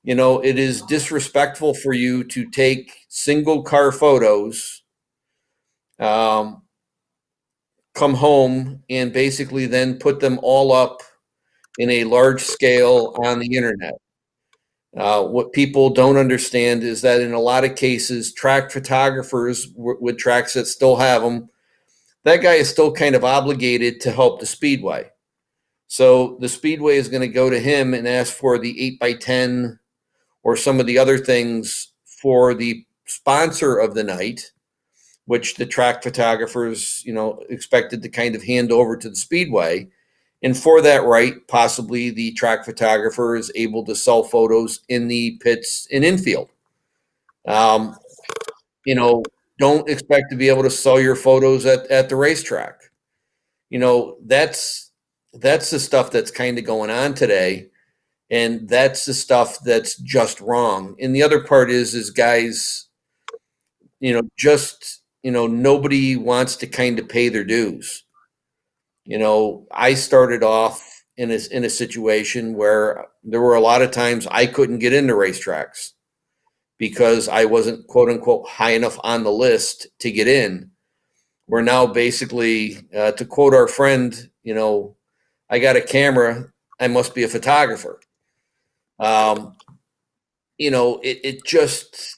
It is disrespectful for you to take single car photos, come home, and basically then put them all up in a large scale on the internet. What people don't understand is that in a lot of cases, track photographers with tracks that still have them, that guy is still kind of obligated to help the speedway. So the speedway is going to go to him and ask for the 8x10 or some of the other things for the sponsor of the night, which the track photographers, expected to kind of hand over to the speedway. And for that right, possibly the track photographer is able to sell photos in the pits and infield. Don't expect to be able to sell your photos at the racetrack. That's the stuff that's kind of going on today. And that's the stuff that's just wrong. And the other part is guys, nobody wants to kind of pay their dues. I started off in a situation where there were a lot of times I couldn't get into racetracks. because I wasn't quote unquote high enough on the list to get in. We're now basically, to quote our friend, I got a camera, I must be a photographer. It just,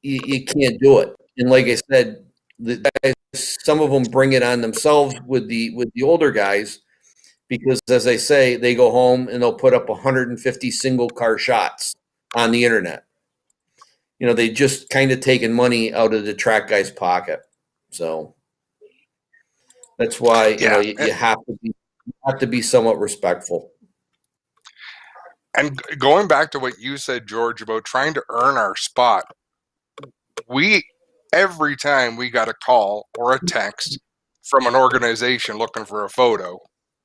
you can't do it. And like I said, the guys, some of them bring it on themselves with the older guys, because as I say, they go home and they'll put up 150 single car shots on the internet. They just kind of taken money out of the track guy's pocket. So that's why, you have to be somewhat respectful.
And going back to what you said, George, about trying to earn our spot, every time we got a call or a text from an organization looking for a photo,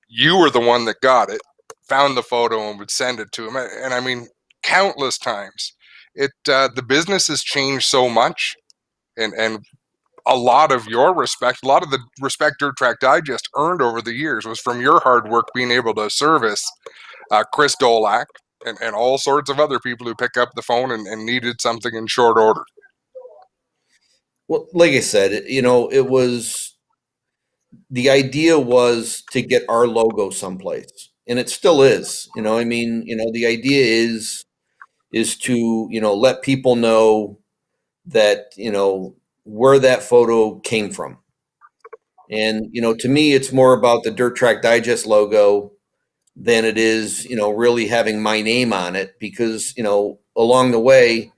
you were the one that got it, found the photo, and would send it to them. And I mean, countless times. The business has changed so much, and a lot of your respect, a lot of the respect Dirt Track Digest earned over the years was from your hard work being able to service Chris Dolak and all sorts of other people who pick up the phone and needed something in short order.
Well, like I said, it was, the idea was to get our logo someplace, and it still is. The idea is to, let people know that, where that photo came from. And, to me, it's more about the Dirt Track Digest logo than it is, really having my name on it, because, along the way,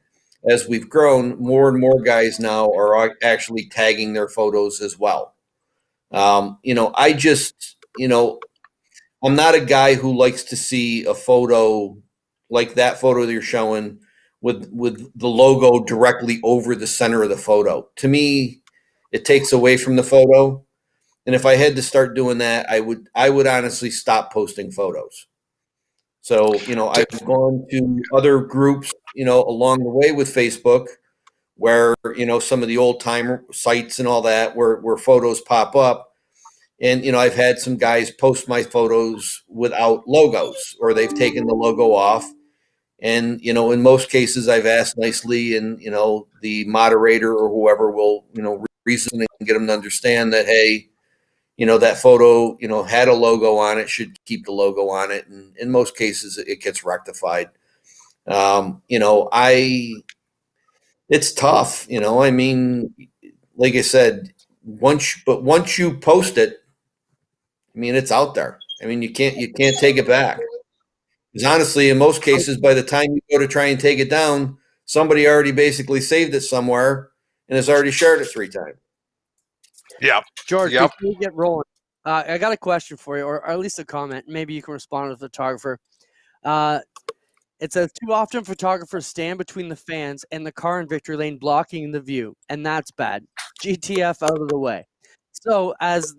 as we've grown, more and more guys now are actually tagging their photos as well. I just, I'm not a guy who likes to see a photo like that photo that you're showing with the logo directly over the center of the photo. To me, it takes away from the photo. And if I had to start doing that, I would honestly stop posting photos. So, I've gone to other groups, along the way with Facebook, where, some of the old time sites and all that, where photos pop up. And, I've had some guys post my photos without logos, or they've taken the logo off. And, in most cases, I've asked nicely, and, the moderator or whoever will, reason and get them to understand that, hey, that photo, had a logo on it, should keep the logo on it. And in most cases, it gets rectified. It's tough, I mean, like I said, once you post it, I mean, it's out there. I mean, you can't take it back. Because honestly, in most cases, by the time you go to try and take it down, somebody already basically saved it somewhere and has already shared it 3 times.
Yeah.
George, before we get rolling, I got a question for you, or at least a comment. Maybe you can respond as a photographer. It says, too often photographers stand between the fans and the car in victory lane, blocking the view, and that's bad. GTF out of the way. So as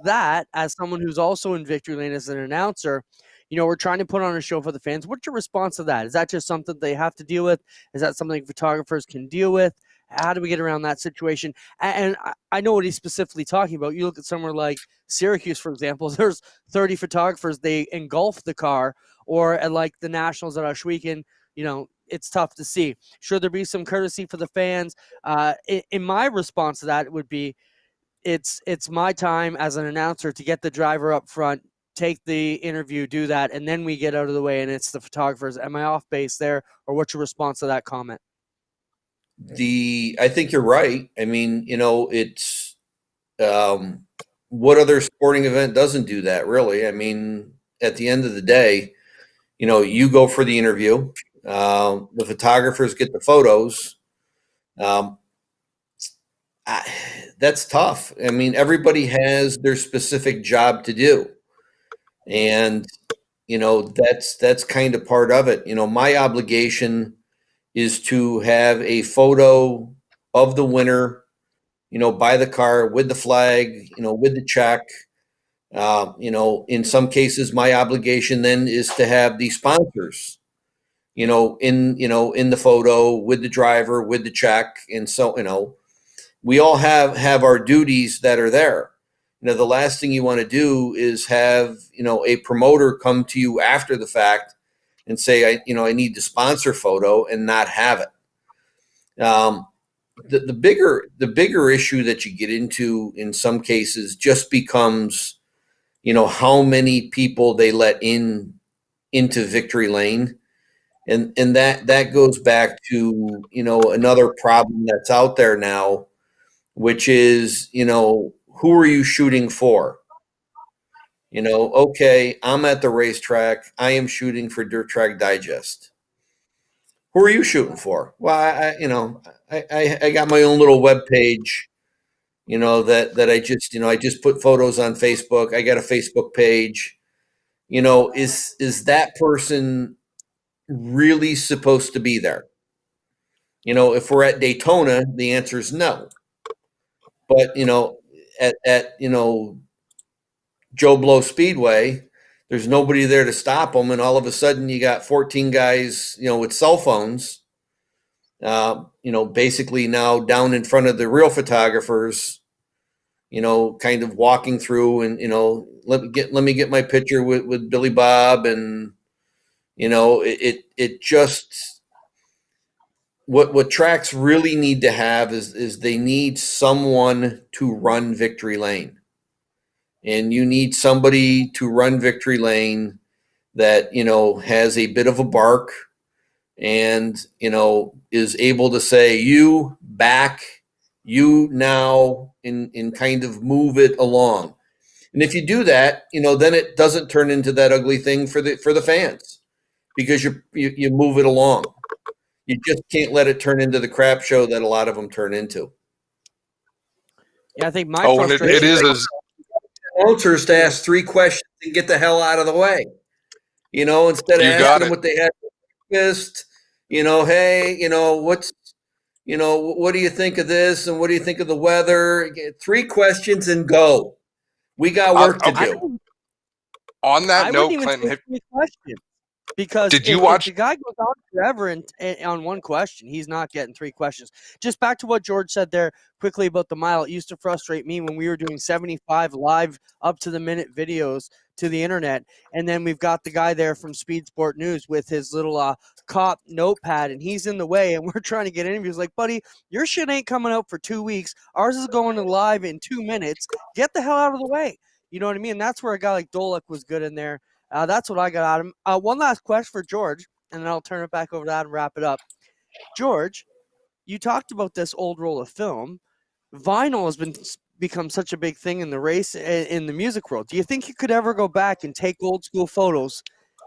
someone who's also in victory lane as an announcer, we're trying to put on a show for the fans. What's your response to that? Is that just something they have to deal with? Is that something photographers can deal with? How do we get around that situation? And I know what he's specifically talking about. You look at somewhere like Syracuse, for example, there's 30 photographers. They engulf the car, or at like the Nationals at Oshweekend, it's tough to see. Should there be some courtesy for the fans? In my response to that, it would be, it's my time as an announcer to get the driver up front, take the interview, do that, and then we get out of the way, and it's the photographers. Am I off base there, or what's your response to that comment?
I think you're right. I mean, it's what other sporting event doesn't do that, really? I mean, at the end of the day, you go for the interview. The photographers get the photos. That's tough. I mean, everybody has their specific job to do. And, that's kind of part of it. My obligation is to have a photo of the winner, by the car with the flag, with the check. In some cases, my obligation then is to have the sponsors, in the photo with the driver, with the check. And so, we all have our duties that are there. The last thing you want to do is have, a promoter come to you after the fact and say, I need the sponsor photo, and not have it. The bigger issue that you get into in some cases just becomes, how many people they let into victory lane. And that goes back to, another problem that's out there now, which is, who are you shooting for? Okay, I'm at the racetrack. I am shooting for Dirt Track Digest. Who are you shooting for? Well, I got my own little web page, that I just put photos on Facebook. I got a Facebook page. Is that person really supposed to be there? If we're at Daytona, the answer is no. But at Joe Blow Speedway, there's nobody there to stop them, and all of a sudden you got 14 guys, with cell phones, basically now down in front of the real photographers, kind of walking through, and let me get my picture with Billy Bob, and it just. What tracks really need to have is they need someone to run victory lane. And you need somebody to run victory lane that, has a bit of a bark and, is able to say, you back, you now, and kind of move it along. And if you do that, then it doesn't turn into that ugly thing for the fans, because you move it along. You just can't let it turn into the crap show that a lot of them turn into.
Yeah, I think my
and
frustration
it is as
announcers to ask 3 questions and get the hell out of the way. Instead of asking them what they had for breakfast, hey, what's, what do you think of this, and what do you think of the weather? 3 questions and go. We got work to do.
On that note,
Clinton, 3 questions. Because
did you
if
watch?
The guy goes on forever on one question, he's not getting 3 questions. Just back to what George said there quickly about the mile. It used to frustrate me when we were doing 75 live up-to-the-minute videos to the internet, and then we've got the guy there from Speed Sport News with his little cop notepad, and he's in the way, and we're trying to get interviews. Like, buddy, your shit ain't coming out for 2 weeks. Ours is going to live in 2 minutes. Get the hell out of the way. You know what I mean? And that's where a guy like Dolek was good in there. That's what I got out of him. One last question for George, and then I'll turn it back over to Adam and wrap it up. George, you talked about this old roll of film. Vinyl has become such a big thing in the race, in the music world. Do you think you could ever go back and take old school photos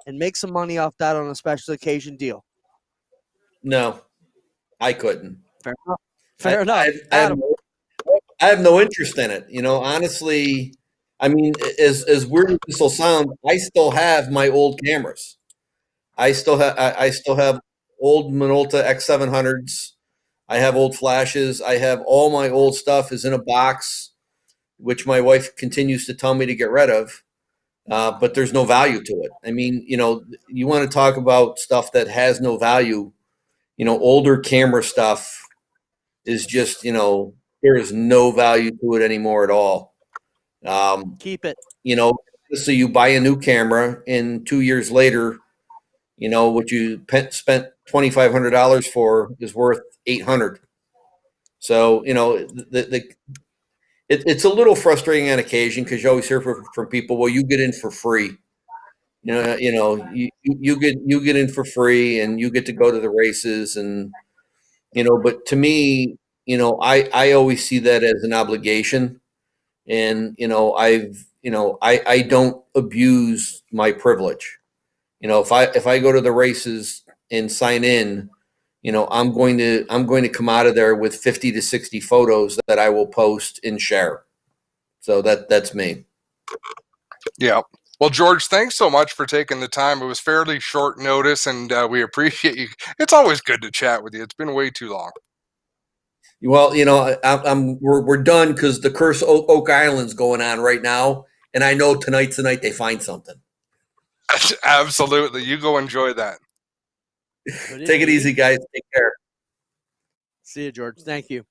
and make some money off that on a special occasion deal?
No, I couldn't.
Fair enough.
I have no interest in it. Honestly, I mean, as weird as this will sound, I still have my old cameras. I still have old Minolta X700s. I have old flashes. I have all my old stuff is in a box, which my wife continues to tell me to get rid of. But there's no value to it. I mean, you want to talk about stuff that has no value. Older camera stuff is just, there is no value to it anymore at all.
Keep it.
So you buy a new camera, and 2 years later, what you spent $2,500 for is worth $800. So it's a little frustrating on occasion, because you always hear from people, well, you get in for free. You get in for free, and you get to go to the races, and but to me, I always see that as an obligation. And, I don't abuse my privilege. If I go to the races and sign in, I'm going to come out of there with 50 to 60 photos that I will post and share. So that's me.
Yeah. Well, George, thanks so much for taking the time. It was fairly short notice, and we appreciate you. It's always good to chat with you. It's been way too long.
Well, we're done, because the Curse Oak Island's going on right now, and I know tonight's the night they find something.
Absolutely, you go enjoy that.
Take it easy, guys. Take care.
See you, George. Thank you.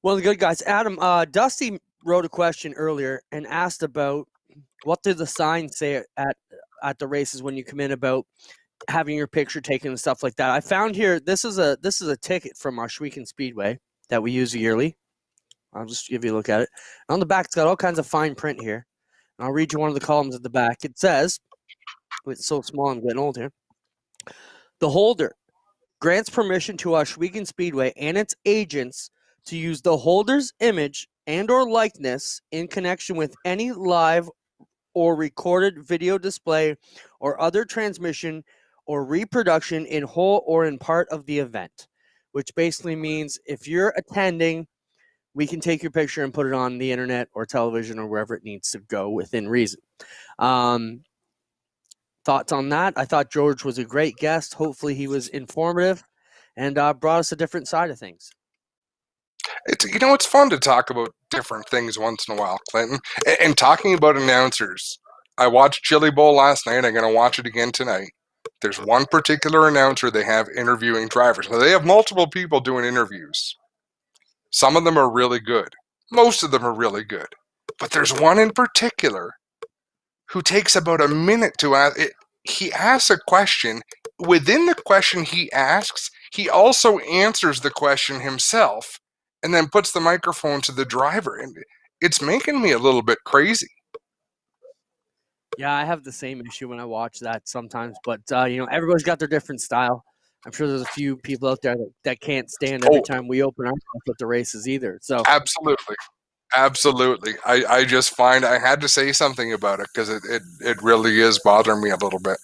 Well, the good guys. Adam, Dusty wrote a question earlier and asked about what did the sign say at the races when you come in about having your picture taken and stuff like that. I found here this is a ticket from Ashwegan Speedway that we use yearly. I'll just give you a look at it. On the back, it's got all kinds of fine print here. And I'll read you one of the columns at the back. It says, it's so small, I'm getting old here. The holder grants permission to Ashwegan Speedway and its agents to use the holder's image and or likeness in connection with any live or recorded video display or other transmission or reproduction in whole or in part of the event, which basically means if you're attending, we can take your picture and put it on the internet or television or wherever it needs to go within reason. Thoughts on that? I thought George was a great guest. Hopefully he was informative and brought us a different side of things.
It's fun to talk about different things once in a while, Clinton. And talking about announcers, I watched Chili Bowl last night. I'm going to watch it again tonight. There's one particular announcer they have interviewing drivers. Now, they have multiple people doing interviews. Some of them are really good. Most of them are really good. But there's one in particular who takes about a minute to ask. He asks a question. Within the question he asks, he also answers the question himself and then puts the microphone to the driver. And it's making me a little bit crazy.
Yeah, I have the same issue when I watch that sometimes. But, everybody's got their different style. I'm sure there's a few people out there that can't stand every time we open our mouth at the races either. So
Absolutely. I just find I had to say something about it because it really is bothering me a little bit.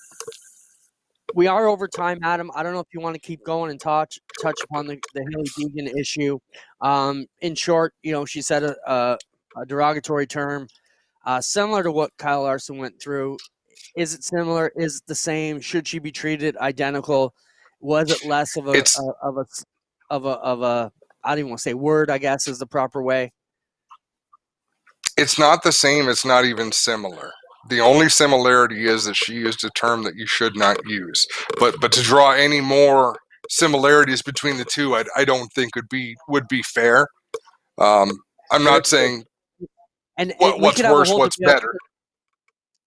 We are over time, Adam. I don't know if you want to keep going and touch upon the Hailie Deegan issue. In short, she said a derogatory term similar to what Kyle Larson went through. Is it similar? Is it the same? Should she be treated identical? Was it less of a I don't even want to say word, I guess is the proper way.
It's not the same. It's not even similar. The only similarity is that she used a term that you should not use. But to draw any more similarities between the two, I don't think would be fair. I'm not saying what's worse, what's better.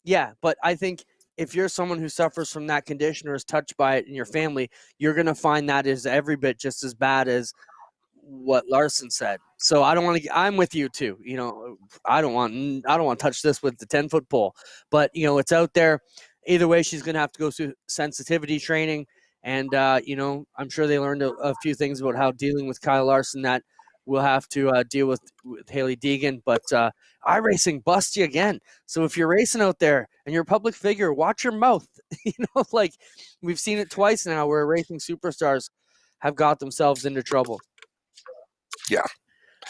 Yeah, but I think if you're someone who suffers from that condition or is touched by it in your family, you're going to find that is every bit just as bad as what Larson said. So I'm with you too. I don't want to touch this with the 10-foot pole, but it's out there. Either way, she's going to have to go through sensitivity training. And, I'm sure they learned a few things about how dealing with Kyle Larson that we'll have to deal with Hailie Deegan. But iRacing busts you again. So if you're racing out there and you're a public figure, watch your mouth. We've seen it twice now where racing superstars have got themselves into trouble.
Yeah.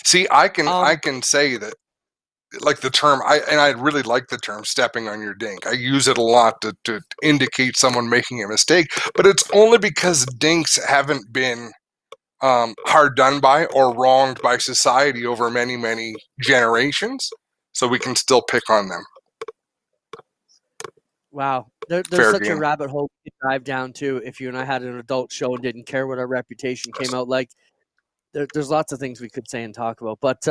See, I can say that, like the term, I really like the term stepping on your dink. I use it a lot to indicate someone making a mistake, but it's only because dinks haven't been hard done by or wronged by society over many, many generations, so we can still pick on them.
Wow. There's such a rabbit hole to dive down to if you and I had an adult show and didn't care what our reputation came out like. There's lots of things we could say and talk about, but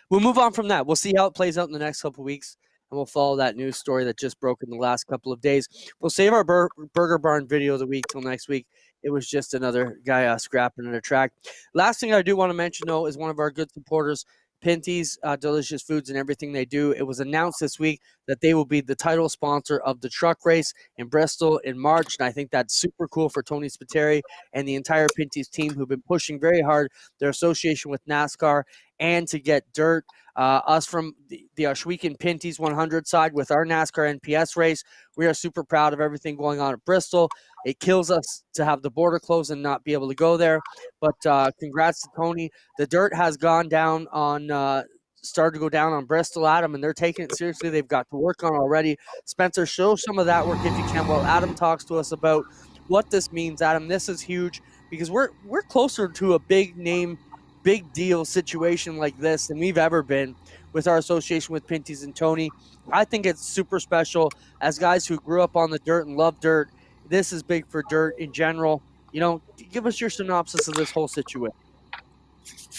we'll move on from that. We'll see how it plays out in the next couple of weeks, and we'll follow that news story that just broke in the last couple of days. We'll save our Burger Barn video of the week till next week. It was just another guy scrapping at a track. Last thing I do want to mention, though, is one of our good supporters, Pinty's Delicious Foods and everything they do. It was announced this week that they will be the title sponsor of the truck race in Bristol in March, and I think that's super cool for Tony Spiteri and the entire Pinty's team who've been pushing very hard their association with NASCAR and to get dirt. Us from the Ashwegan Pinty's 100 side with our NASCAR NPS race, we are super proud of everything going on at Bristol. It kills us to have the border closed and not be able to go there. But congrats to Tony. The dirt has gone down on started to go down on Bristol, Adam, and they're taking it seriously. They've got to work on already. Spencer, show some of that work if you can while Adam talks to us about what this means. Adam, this is huge because we're closer to a big name, big deal situation like this than we've ever been with our association with Pinty's and Tony. I think it's super special as guys who grew up on the dirt and love dirt. This is big for dirt in general. Give us your synopsis of this whole situation.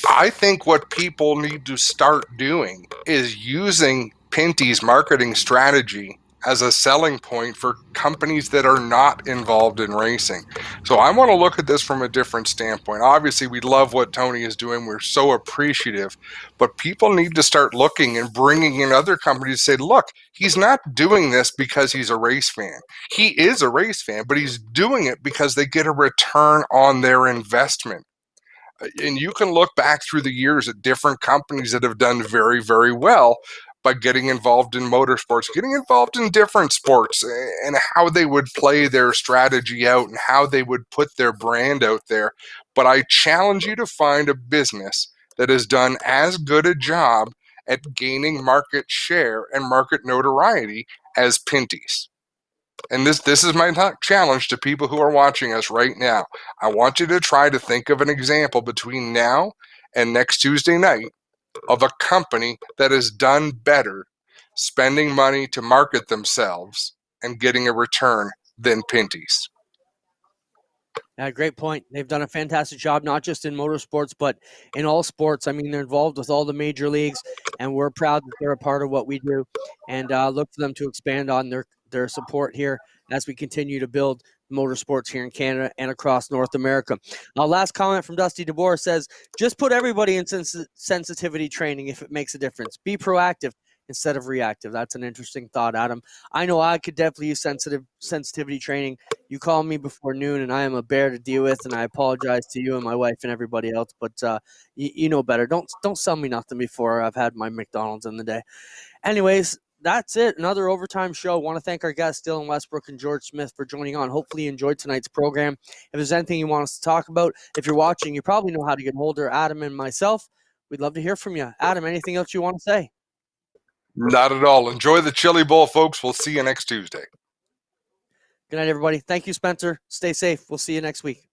I think what people need to start doing is using Pinty's marketing strategy as a selling point for companies that are not involved in racing. So I want to look at this from a different standpoint. Obviously, we love what Tony is doing. We're so appreciative, but people need to start looking and bringing in other companies to say, look, he's not doing this because he's a race fan. He is a race fan, but he's doing it because they get a return on their investment. And you can look back through the years at different companies that have done very, very well by getting involved in motorsports, getting involved in different sports, and how they would play their strategy out and how they would put their brand out there. But I challenge you to find a business that has done as good a job at gaining market share and market notoriety as Pinty's. And this is my challenge to people who are watching us right now. I want you to try to think of an example between now and next Tuesday night of a company that has done better spending money to market themselves and getting a return than Pinty's.
Yeah, great point. They've done a fantastic job, not just in motorsports, but in all sports. I mean, they're involved with all the major leagues, and we're proud that they're a part of what we do, and look for them to expand on their support here as we continue to build motorsports here in Canada and across North America. Last comment from Dusty DeBoer says, just put everybody in sensitivity training if it makes a difference. Be proactive instead of reactive. That's an interesting thought, Adam. I know I could definitely use sensitivity training. You call me before noon, and I am a bear to deal with, and I apologize to you and my wife and everybody else, but you know better. Don't sell me nothing before I've had my McDonald's in the day. Anyways, that's it. Another overtime show. I want to thank our guests, Dylan Westbrook and George Smith, for joining on. Hopefully you enjoyed tonight's program. If there's anything you want us to talk about, if you're watching, you probably know how to get hold of Adam and myself. We'd love to hear from you. Adam, anything else you want to say?
Not at all. Enjoy the Chili Bowl, folks. We'll see you next Tuesday.
Good night, everybody. Thank you, Spencer. Stay safe. We'll see you next week.